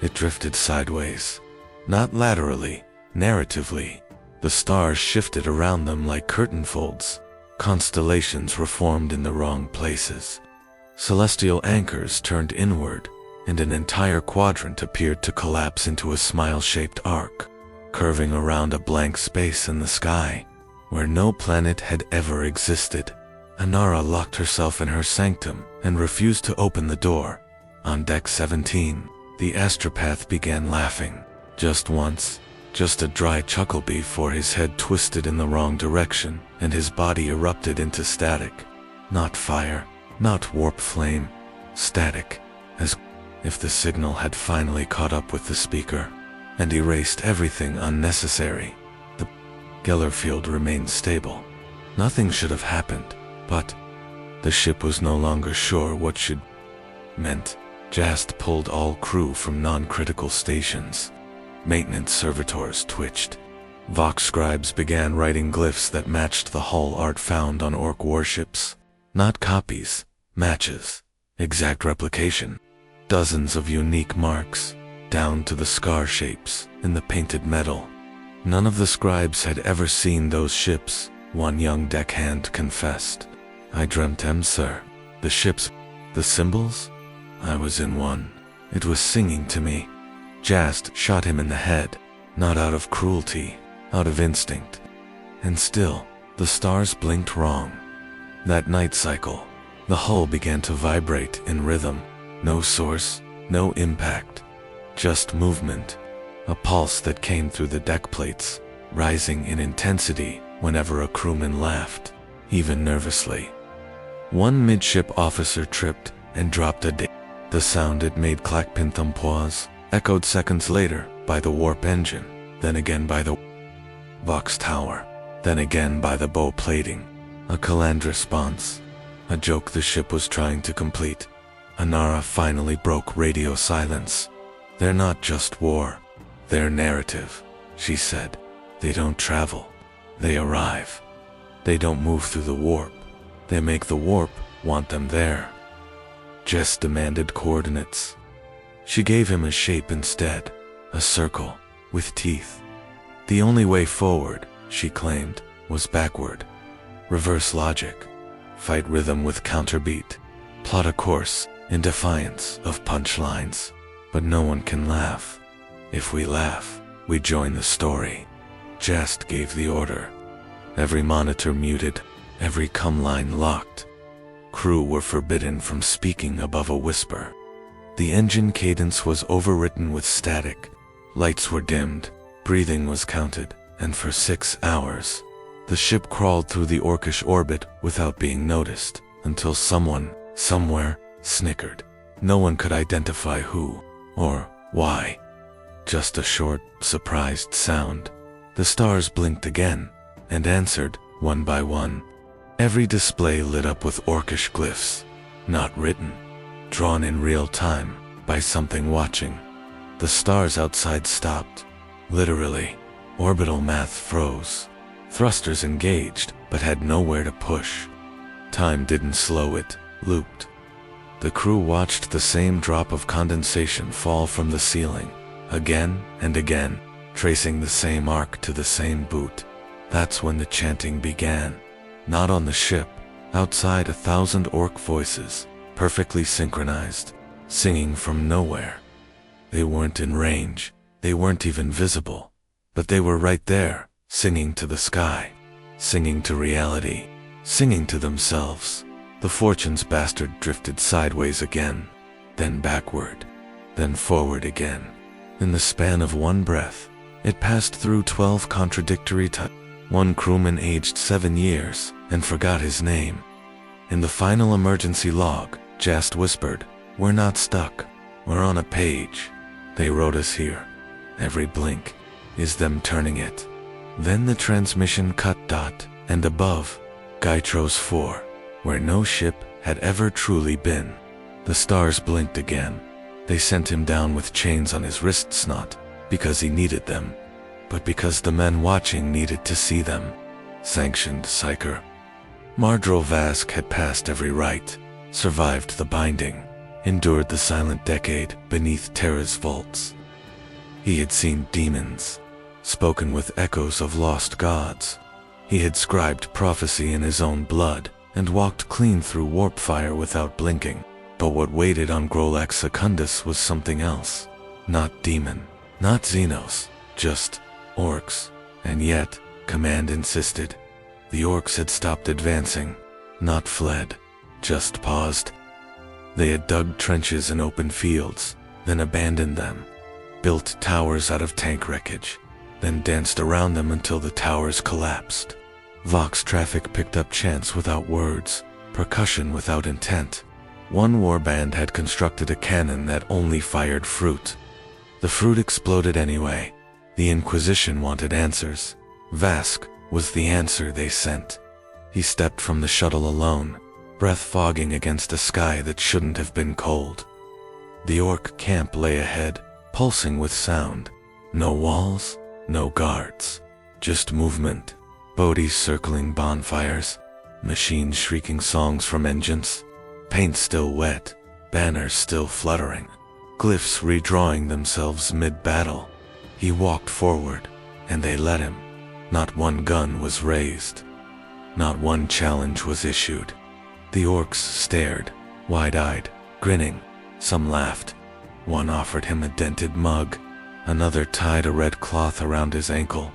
It drifted sideways. Not laterally, narratively. The stars shifted around them like curtain folds. Constellations reformed in the wrong places. Celestial anchors turned inward, and an entire quadrant appeared to collapse into a smile-shaped arc, curving around a blank space in the sky, where no planet had ever existed. Anara locked herself in her sanctum and refused to open the door. On deck 17, the astropath began laughing. Just once, Just a dry chuckle before his head twisted in the wrong direction and his body erupted into static. Not fire, not warp flame, static, as if the signal had finally caught up with the speaker and erased everything unnecessary. The Geller field remained stable. Nothing should have happened, but the ship was no longer sure what should meant. Jast pulled all crew from non-critical stations. Maintenance servitors twitched. Vox scribes began writing glyphs that matched the hull art found on Orc warships. Not copies, matches, exact replication. Dozens of unique marks, down to the scar shapes in the painted metal. None of the scribes had ever seen those ships, one young deckhand confessed. I dreamt them, sir. The ships, the symbols? I was in one. It was singing to me. Jast shot him in the head, not out of cruelty, out of instinct. And still, the stars blinked wrong. That night cycle, the hull began to vibrate in rhythm. No source, no impact, just movement. A pulse that came through the deck plates, rising in intensity whenever a crewman laughed, even nervously. One midship officer tripped and dropped a day. The sound it made clackpinthumpoise, echoed seconds later by the warp engine, then again by the Vox tower, then again by the bow plating. A Calandra response, a joke the ship was trying to complete. Anara finally broke radio silence. They're not just war, they're narrative, she said. They don't travel, they arrive. They don't move through the warp, they make the warp want them there. Jess demanded coordinates. She gave him a shape instead, a circle, with teeth. The only way forward, she claimed, was backward. Reverse logic. Fight rhythm with counterbeat. Plot a course in defiance of punchlines. But no one can laugh. If we laugh, we join the story. Jast gave the order. Every monitor muted, every cum line locked. Crew were forbidden from speaking above a whisper. The engine cadence was overwritten with static. Lights were dimmed, breathing was counted, and for 6 hours, the ship crawled through the Orcish orbit without being noticed, until someone, somewhere, snickered. No one could identify who, or why. Just a short, surprised sound. The stars blinked again, and answered, one by one. Every display lit up with Orcish glyphs, not written, drawn in real time, by something watching. The stars outside stopped. Literally, orbital math froze. Thrusters engaged, but had nowhere to push. Time didn't slow it, looped. The crew watched the same drop of condensation fall from the ceiling, again and again, tracing the same arc to the same boot. That's when the chanting began. Not on the ship, outside 1,000 orc voices, perfectly synchronized, singing from nowhere. They weren't in range, they weren't even visible, but they were right there, singing to the sky, singing to reality, singing to themselves. The Fortune's bastard drifted sideways again, then backward, then forward again. In the span of one breath, it passed through 12 contradictory times. One crewman aged 7 years and forgot his name. In the final emergency log, Jast whispered, "We're not stuck. We're on a page. They wrote us here. Every blink is them turning it." Then the transmission cut dot, and above, Gytros 4, where no ship had ever truly been. The stars blinked again. They sent him down with chains on his wrists, not because he needed them, but because the men watching needed to see them. Sanctioned psyker. Mardrol Vask had passed every rite, survived the binding, endured the silent decade beneath Terra's vaults. He had seen demons, spoken with echoes of lost gods. He had scribed prophecy in his own blood, and walked clean through warp fire without blinking. But what waited on Grolax Secundus was something else. Not demon, not Xenos, just orcs. And yet, command insisted. The orcs had stopped advancing, not fled, just paused. They had dug trenches in open fields, then abandoned them, built towers out of tank wreckage, then danced around them until the towers collapsed. Vox traffic picked up chants without words, percussion without intent. One warband had constructed a cannon that only fired fruit. The fruit exploded anyway. The Inquisition wanted answers. Waaagh was the answer they sent. He stepped from the shuttle alone, breath fogging against a sky that shouldn't have been cold. The orc camp lay ahead, pulsing with sound. No walls, no guards, just movement. Bodhies circling bonfires, machines shrieking songs from engines, paint still wet, banners still fluttering, glyphs redrawing themselves mid-battle. He walked forward, and they let him. Not one gun was raised. Not one challenge was issued. The orcs stared, wide-eyed, grinning. Some laughed. One offered him a dented mug. Another tied a red cloth around his ankle.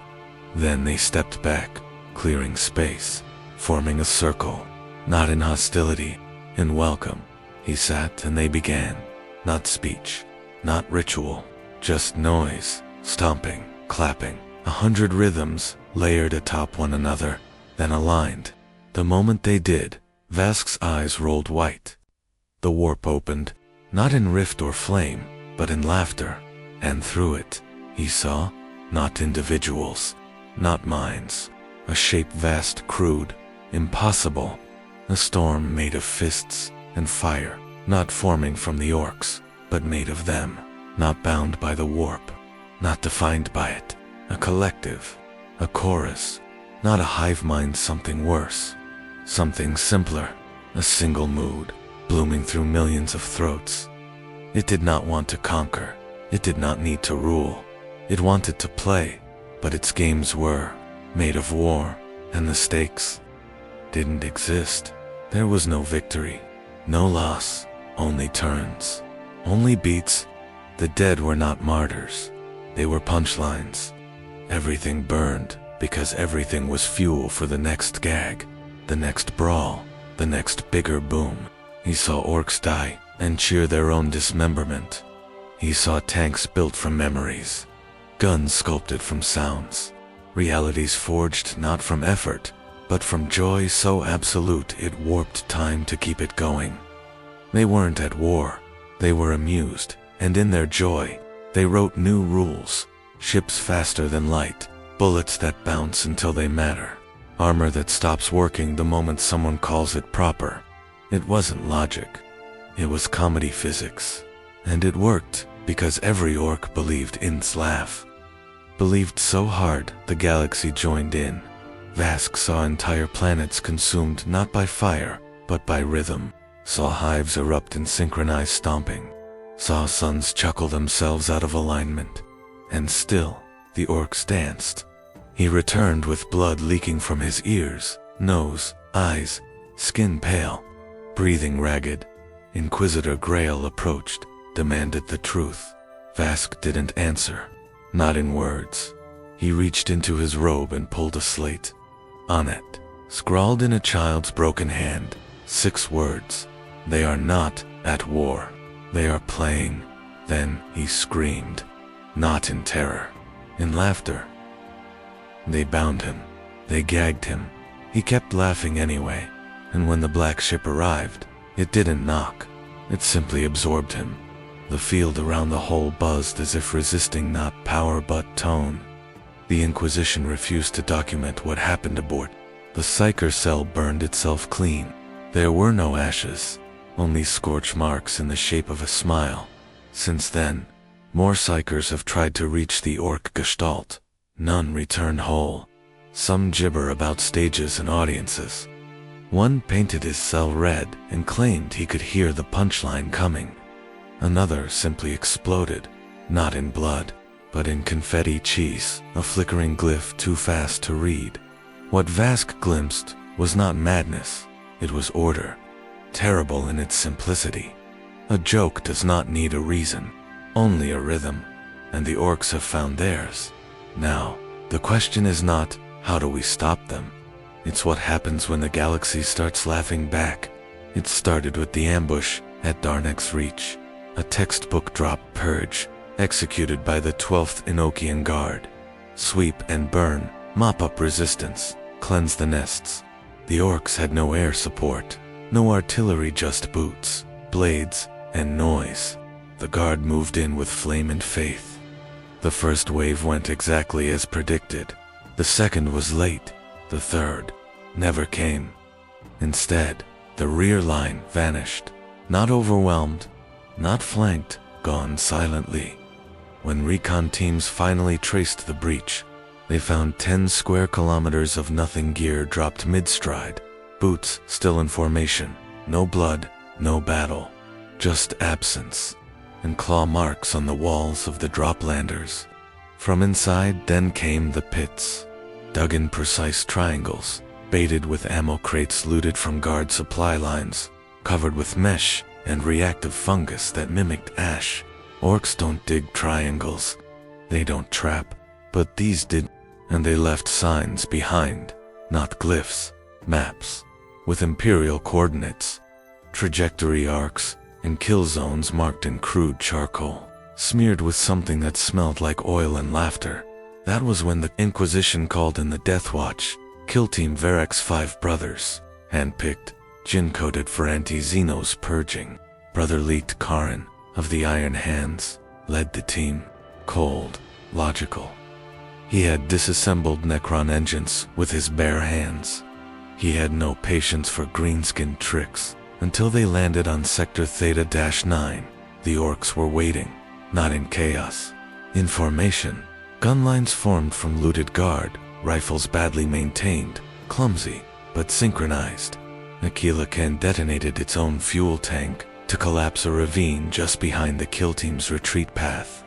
Then they stepped back, clearing space, forming a circle. Not in hostility, in welcome. He sat and they began. Not speech, not ritual, just noise, stomping, clapping. 100 rhythms layered atop one another, then aligned. The moment they did, Vaagh's eyes rolled white. The warp opened, not in rift or flame, but in laughter. And through it, he saw, not individuals, not minds, a shape vast, crude, impossible, a storm made of fists and fire, not forming from the orcs, but made of them, not bound by the warp, not defined by it, a collective, a chorus, not a hive mind, something worse, something simpler, a single mood, blooming through millions of throats. It did not want to conquer, it did not need to rule, it wanted to play, but its games were made of war, and the stakes didn't exist. There was no victory, no loss, only turns, only beats. The dead were not martyrs, they were punchlines. Everything burned, because everything was fuel for the next gag, the next brawl, the next bigger boom. He saw orcs die and cheer their own dismemberment. He saw tanks built from memories, guns sculpted from sounds, realities forged not from effort, but from joy so absolute it warped time to keep it going. They weren't at war, they were amused, and in their joy, they wrote new rules, ships faster than light, bullets that bounce until they matter, armor that stops working the moment someone calls it proper. It wasn't logic, it was comedy physics, and it worked because every orc believed in Slav. Believed so hard the galaxy joined in. Waaagh saw entire planets consumed not by fire, but by rhythm, saw hives erupt in synchronized stomping, saw suns chuckle themselves out of alignment, and still the orcs danced. He returned with blood leaking from his ears, nose, eyes, skin pale, breathing ragged. Inquisitor Grail approached, demanded the truth. Waaagh didn't answer, not in words. He reached into his robe and pulled a slate. On it, scrawled in a child's broken hand, 6 words. They are not at war. They are playing. Then he screamed, not in terror, in laughter. They bound him. They gagged him. He kept laughing anyway, and when the black ship arrived, it didn't knock. It simply absorbed him. The field around the hole buzzed as if resisting not power but tone. The Inquisition refused to document what happened aboard. The psyker cell burned itself clean. There were no ashes, only scorch marks in the shape of a smile. Since then, more psykers have tried to reach the orc gestalt. None return whole. Some gibber about stages and audiences. One painted his cell red and claimed he could hear the punchline coming. Another simply exploded, not in blood, but in confetti cheese, a flickering glyph too fast to read. What Waaagh glimpsed was not madness, it was order, terrible in its simplicity. A joke does not need a reason, only a rhythm, and the orcs have found theirs. Now, the question is not, how do we stop them? It's what happens when the galaxy starts laughing back. It started with the ambush at Darnek's Reach, a textbook drop purge executed by the 12th Enochian Guard. Sweep and burn, mop up resistance, cleanse the nests. The orcs had no air support, no artillery, just boots, blades, and noise. The guard moved in with flame and faith. The first wave went exactly as predicted. The second was late. The third never came. Instead, the rear line vanished. Not overwhelmed, not flanked, gone silently. When recon teams finally traced the breach, they found 10 square kilometers of nothing gear dropped mid-stride. Boots still in formation. No blood, no battle. Just absence. And claw marks on the walls of the droplanders. From inside then came the pits, dug in precise triangles, baited with ammo crates looted from guard supply lines, covered with mesh and reactive fungus that mimicked ash. Orcs don't dig triangles, they don't trap, but these did, and they left signs behind, not glyphs, maps, with imperial coordinates, trajectory arcs, and kill zones marked in crude charcoal, smeared with something that smelled like oil and laughter. That was when the Inquisition called in the Death Watch. Kill Team Varrex's 5 brothers, handpicked, gin-coated for anti-Xenos purging. Brother Leet Karin, of the Iron Hands, led the team. Cold, logical. He had disassembled Necron engines with his bare hands. He had no patience for greenskin tricks. Until they landed on Sector Theta-9, the orcs were waiting, not in chaos. In formation, gun lines formed from looted guard, rifles badly maintained, clumsy, but synchronized. Aquila Khan detonated its own fuel tank to collapse a ravine just behind the kill team's retreat path.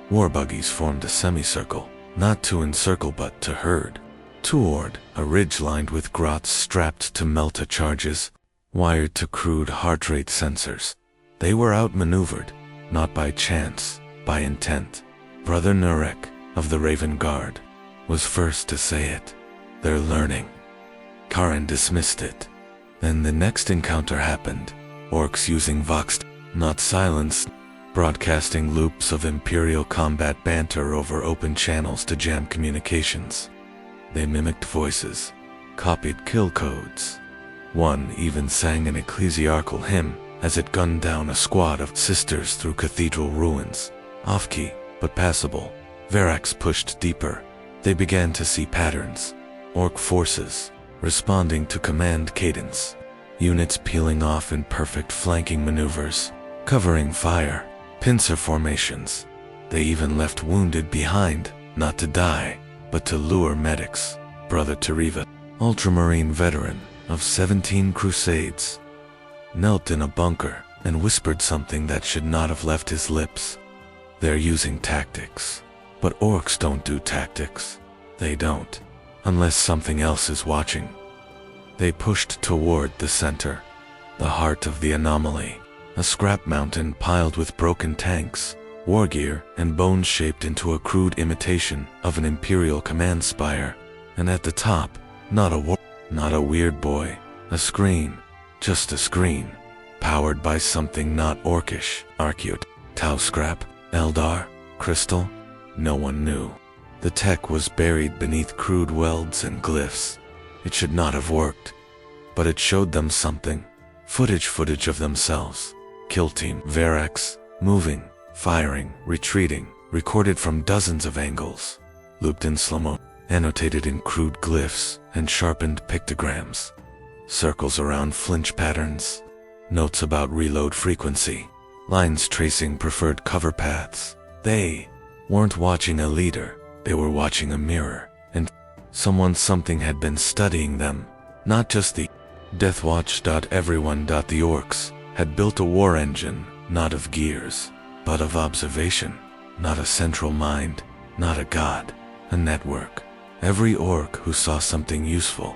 War buggies formed a semicircle, not to encircle but to herd. Toward a ridge lined with grots strapped to melta charges, wired to crude heart rate sensors. They were outmaneuvered, not by chance, by intent. Brother Nurek, of the Raven Guard, was first to say it. They're learning. Karin dismissed it. Then the next encounter happened. Orcs using voxed, not silenced, broadcasting loops of Imperial combat banter over open channels to jam communications. They mimicked voices, copied kill codes. One even sang an ecclesiarchal hymn as it gunned down a squad of sisters through cathedral ruins. Off-key, but passable. Varrex's pushed deeper. They began to see patterns. Orc forces, responding to command cadence. Units peeling off in perfect flanking maneuvers, covering fire, pincer formations. They even left wounded behind, not to die, but to lure medics. Brother Tariva, ultramarine veteran of 17 crusades, knelt in a bunker and whispered something that should not have left his lips. They're using tactics. But orcs don't do tactics. They don't, unless something else is watching. They pushed toward the center, the heart of the anomaly, a scrap mountain piled with broken tanks, war gear, and bones shaped into a crude imitation of an Imperial command spire. And at the top, not a weird boy, a screen, just a screen, powered by something not orcish. Arcute, Tau scrap, Eldar, crystal, no one knew. The tech was buried beneath crude welds and glyphs. It should not have worked, but it showed them something. Footage of themselves. Kill Team Varrex, moving, firing, retreating, recorded from dozens of angles, looped in slow-mo, annotated in crude glyphs and sharpened pictograms. Circles around flinch patterns, notes about reload frequency, lines tracing preferred cover paths. They weren't watching a leader, they were watching a mirror, and something had been studying them, not just the Deathwatch. Everyone. The orcs had built a war engine, not of gears, but of observation, not a central mind, not a god, a network. Every orc who saw something useful,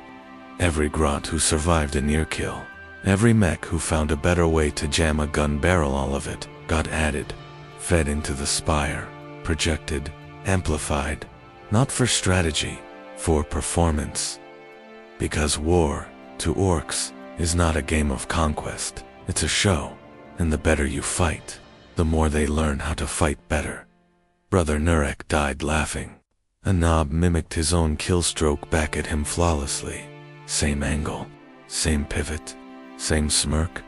every grot who survived a near kill, every mech who found a better way to jam a gun barrel, all of it got added, fed into the spire, projected, amplified, not for strategy, for performance. Because war, to orcs, is not a game of conquest, it's a show, and the better you fight, the more they learn how to fight better. Brother Nurek died laughing. A knob mimicked his own killstroke back at him flawlessly. Same angle, same pivot, same smirk.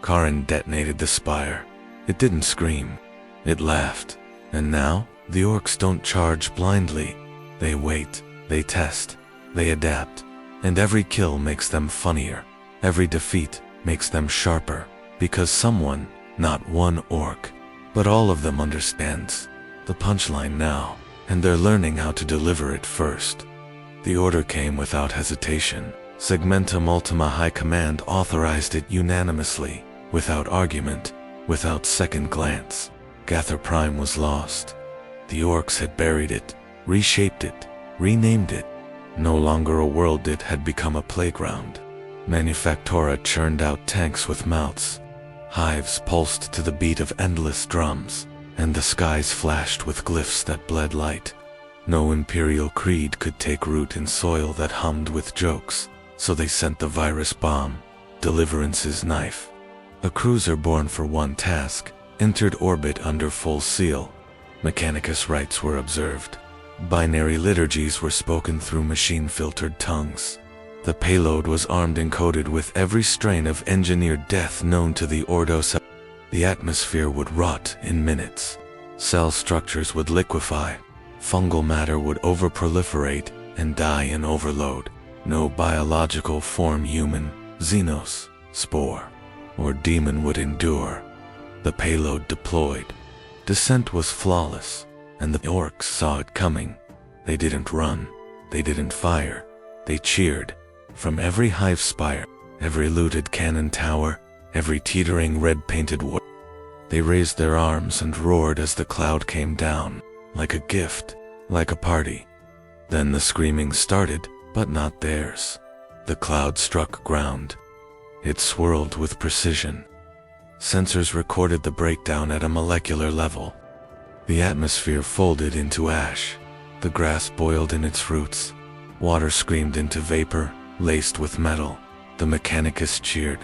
Karin detonated the spire. It didn't scream. It laughed. And now, the orcs don't charge blindly. They wait, they test, they adapt. And every kill makes them funnier. Every defeat makes them sharper. Because someone, not one orc, but all of them understands the punchline now, and they're learning how to deliver it first. The order came without hesitation. Segmentum Ultima High Command authorized it unanimously, without argument, without second glance. Gather Prime was lost. The orcs had buried it, reshaped it, renamed it. No longer a world, it had become a playground. Manufactura churned out tanks with mouths. Hives pulsed to the beat of endless drums, and the skies flashed with glyphs that bled light. No imperial creed could take root in soil that hummed with jokes, so they sent the virus bomb, Deliverance's knife. A cruiser born for one task entered orbit under full seal. Mechanicus rites were observed. Binary liturgies were spoken through machine-filtered tongues. The payload was armed and coated with every strain of engineered death known to the Ordo. The atmosphere would rot in minutes. Cell structures would liquefy. Fungal matter would overproliferate and die in overload. No biological form, human, xenos, spore, or demon, would endure. The payload deployed. Descent was flawless, and the orcs saw it coming. They didn't run. They didn't fire. They cheered. From every hive spire, every looted cannon tower, every teetering red-painted war, they raised their arms and roared as the cloud came down, like a gift, like a party. Then the screaming started, but not theirs. The cloud struck ground. It swirled with precision. Sensors recorded the breakdown at a molecular level. The atmosphere folded into ash. The grass boiled in its roots. Water screamed into vapor, laced with metal. The Mechanicus cheered.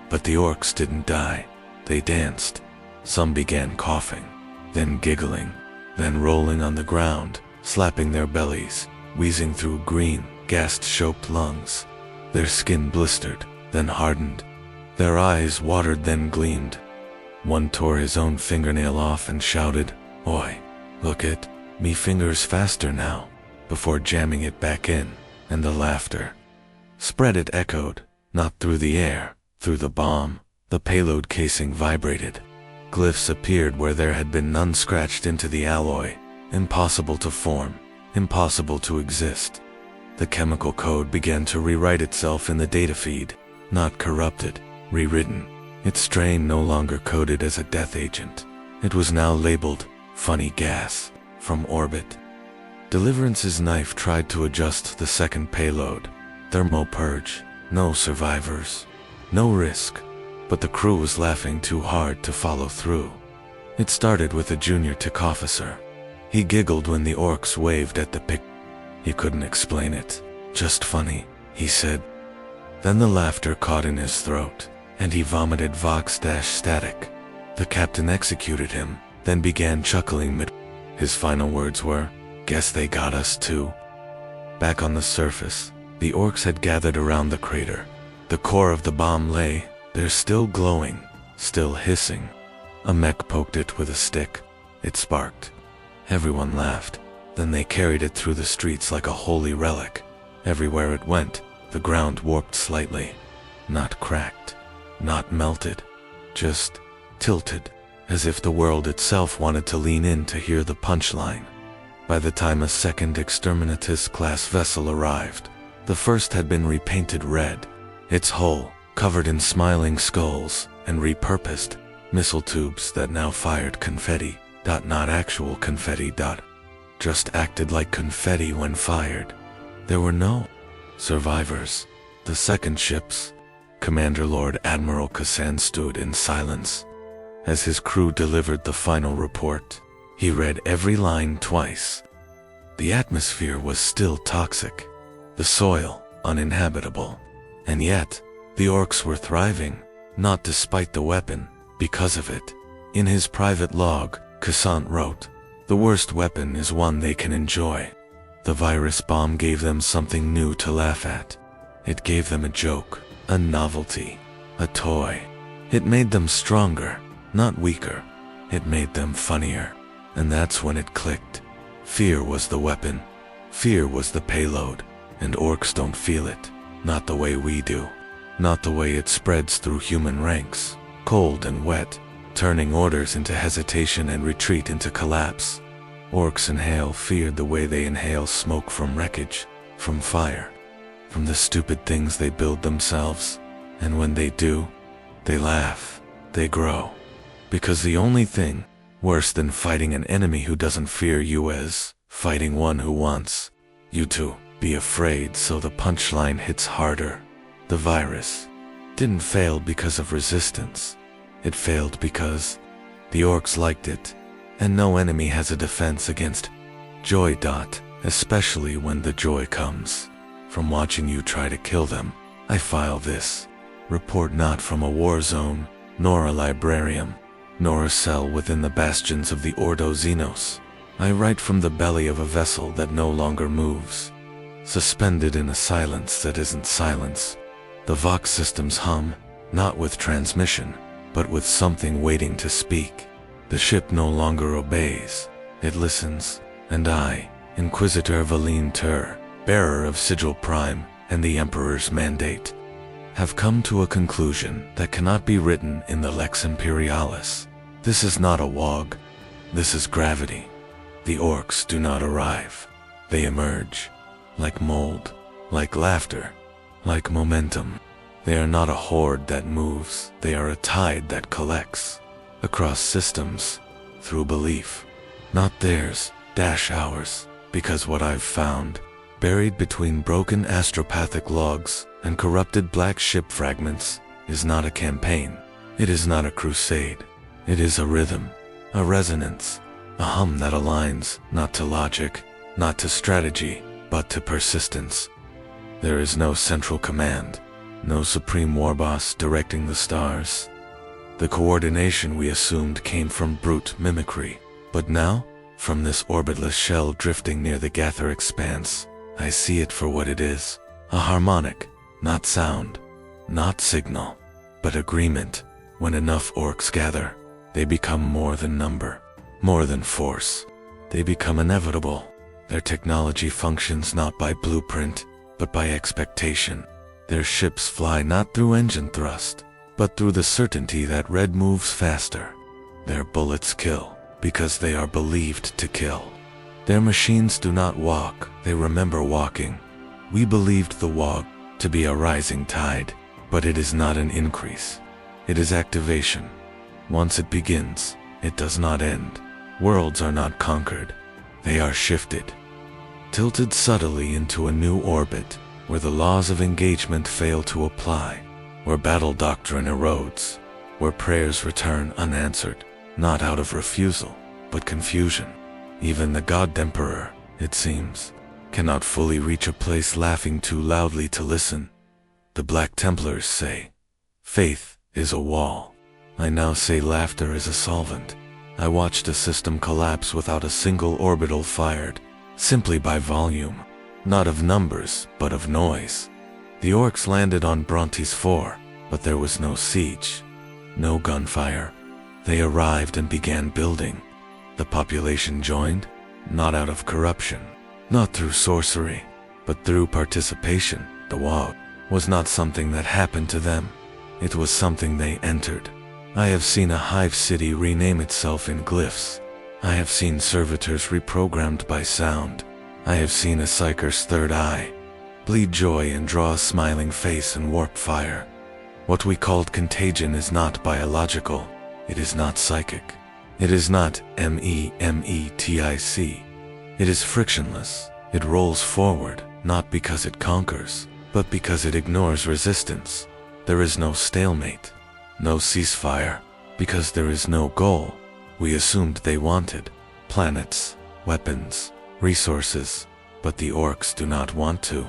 But the orcs didn't die. They danced. Some began coughing, then giggling, then rolling on the ground, slapping their bellies, wheezing through green, gas-choked lungs. Their skin blistered, then hardened. Their eyes watered, then gleamed. One tore his own fingernail off and shouted, "Oi, look it, me fingers faster now," before jamming it back in, and the laughter spread. It echoed, not through the air, through the bomb. The payload casing vibrated. Glyphs appeared where there had been none, scratched into the alloy. Impossible to form, impossible to exist. The chemical code began to rewrite itself in the data feed, not corrupted, rewritten. Its strain no longer coded as a death agent. It was now labeled, funny gas, from orbit. Deliverance's knife tried to adjust the second payload. Thermo purge, no survivors, no risk. But the crew was laughing too hard to follow through. It started with a junior tech officer. He giggled when the orcs waved at the pic. He couldn't explain it. Just funny, he said. Then the laughter caught in his throat, and he vomited vox-static. The captain executed him, then began chuckling mid. His final words were, "Guess they got us too." Back on the surface, the orcs had gathered around the crater. The core of the bomb lay there, still glowing, still hissing. A mech poked it with a stick. It sparked. Everyone laughed. Then they carried it through the streets like a holy relic. Everywhere it went, the ground warped slightly. Not cracked, not melted, just tilted, as if the world itself wanted to lean in to hear the punchline. By the time a second Exterminatus-class vessel arrived, the first had been repainted red. Its hull covered in smiling skulls and repurposed missile tubes that now fired confetti, not actual confetti, just acted like confetti when fired. There were no survivors. The second ship's Commander Lord Admiral Kassan stood in silence. As his crew delivered the final report, he read every line twice. The atmosphere was still toxic, the soil uninhabitable, and yet the orcs were thriving, not despite the weapon, because of it. In his private log, Kassan wrote, "The worst weapon is one they can enjoy." The virus bomb gave them something new to laugh at. It gave them a joke, a novelty, a toy. It made them stronger, not weaker. It made them funnier. And that's when it clicked. Fear was the weapon. Fear was the payload. And orcs don't feel it. Not the way we do. Not the way it spreads through human ranks, cold and wet, turning orders into hesitation and retreat into collapse. Orcs inhale fear the way they inhale smoke from wreckage, from fire, from the stupid things they build themselves. And when they do, they laugh, they grow. Because the only thing worse than fighting an enemy who doesn't fear you is fighting one who wants you to be afraid. So the punchline hits harder. The virus didn't fail because of resistance. It failed because the orcs liked it, and no enemy has a defense against joy. Especially when the joy comes from watching you try to kill them. I file this report not from a war zone, nor a librarium, nor a cell within the bastions of the Ordo Xenos. I write from the belly of a vessel that no longer moves, suspended in a silence that isn't silence. The Vox systems hum, not with transmission, but with something waiting to speak. The ship no longer obeys, it listens, and I, Inquisitor Valine Tur, bearer of Sigil Prime and the Emperor's mandate, have come to a conclusion that cannot be written in the Lex Imperialis. This is not a Waaagh, this is gravity. The orcs do not arrive, they emerge, like mold, like laughter, like momentum. They are not a horde that moves, they are a tide that collects, across systems, through belief. Not theirs, ours, because what I've found, buried between broken astropathic logs and corrupted black ship fragments, is not a campaign. It is not a crusade. It is a rhythm, a resonance, a hum that aligns, not to logic, not to strategy, but to persistence. There is no central command, no supreme warboss directing the stars. The coordination we assumed came from brute mimicry, but now, from this orbitless shell drifting near the Gather expanse, I see it for what it is, a harmonic, not sound, not signal, but agreement. When enough orcs gather, they become more than number, more than force. They become inevitable. Their technology functions not by blueprint, but by expectation. Their ships fly not through engine thrust, but through the certainty that red moves faster. Their bullets kill, because they are believed to kill. Their machines do not walk, they remember walking. We believed the Waaagh to be a rising tide, but it is not an increase. It is activation. Once it begins, it does not end. Worlds are not conquered, they are shifted, tilted subtly into a new orbit, where the laws of engagement fail to apply, where battle doctrine erodes, where prayers return unanswered, not out of refusal, but confusion. Even the God Emperor, it seems, cannot fully reach a place laughing too loudly to listen. The Black Templars say, faith is a wall. I now say laughter is a solvent. I watched a system collapse without a single orbital fired, simply by volume, not of numbers, but of noise. The orcs landed on Brontes 4, but there was no siege, no gunfire. They arrived and began building. The population joined, not out of corruption, not through sorcery, but through participation. The Waaagh was not something that happened to them. It was something they entered. I have seen a hive city rename itself in glyphs. I have seen servitors reprogrammed by sound. I have seen a psyker's third eye bleed joy and draw a smiling face and warp fire. What we called contagion is not biological. It is not psychic. It is not memetic. It is frictionless. It rolls forward, not because it conquers, but because it ignores resistance. There is no stalemate, no ceasefire, because there is no goal. We assumed they wanted planets, weapons, resources, but the orcs do not want to.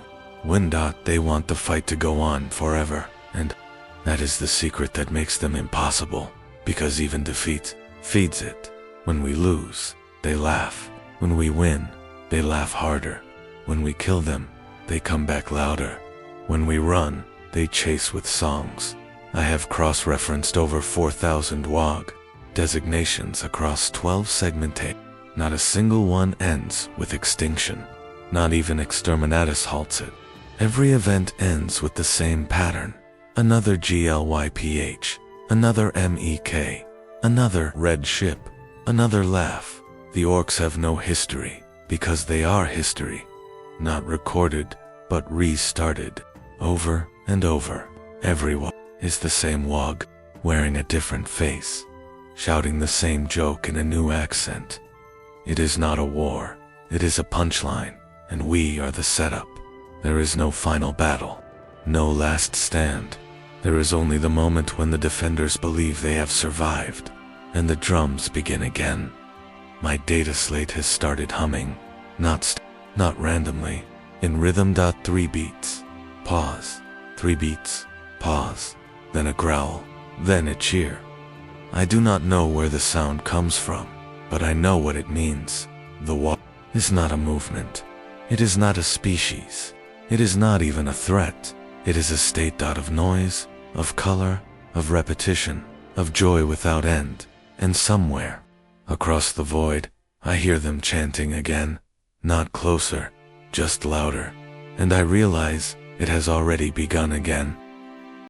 They want the fight to go on forever, and that is the secret that makes them impossible, because even defeat feeds it. When we lose, they laugh. When we win, they laugh harder. When we kill them, they come back louder. When we run, they chase with songs. I have cross-referenced over 4,000 Waaagh designations across 12 segmentations. Not a single one ends with extinction. Not even Exterminatus halts it. Every event ends with the same pattern. Another GLYPH, another MEK, another red ship, another laugh. The orcs have no history, because they are history. Not recorded, but restarted. Over and over. Everyone is the same Waaagh, wearing a different face, shouting the same joke in a new accent. It is not a war, it is a punchline, and we are the setup. There is no final battle, no last stand. There is only the moment when the defenders believe they have survived, and the drums begin again. My data slate has started humming, not randomly, in rhythm. 3 beats, pause, 3 beats, pause, then a growl, then a cheer. I do not know where the sound comes from, but I know what it means. The Waaagh is not a movement. It is not a species. It is not even a threat. It is a state of noise, of color, of repetition, of joy without end. And somewhere, across the void, I hear them chanting again, not closer, just louder. And I realize it has already begun again.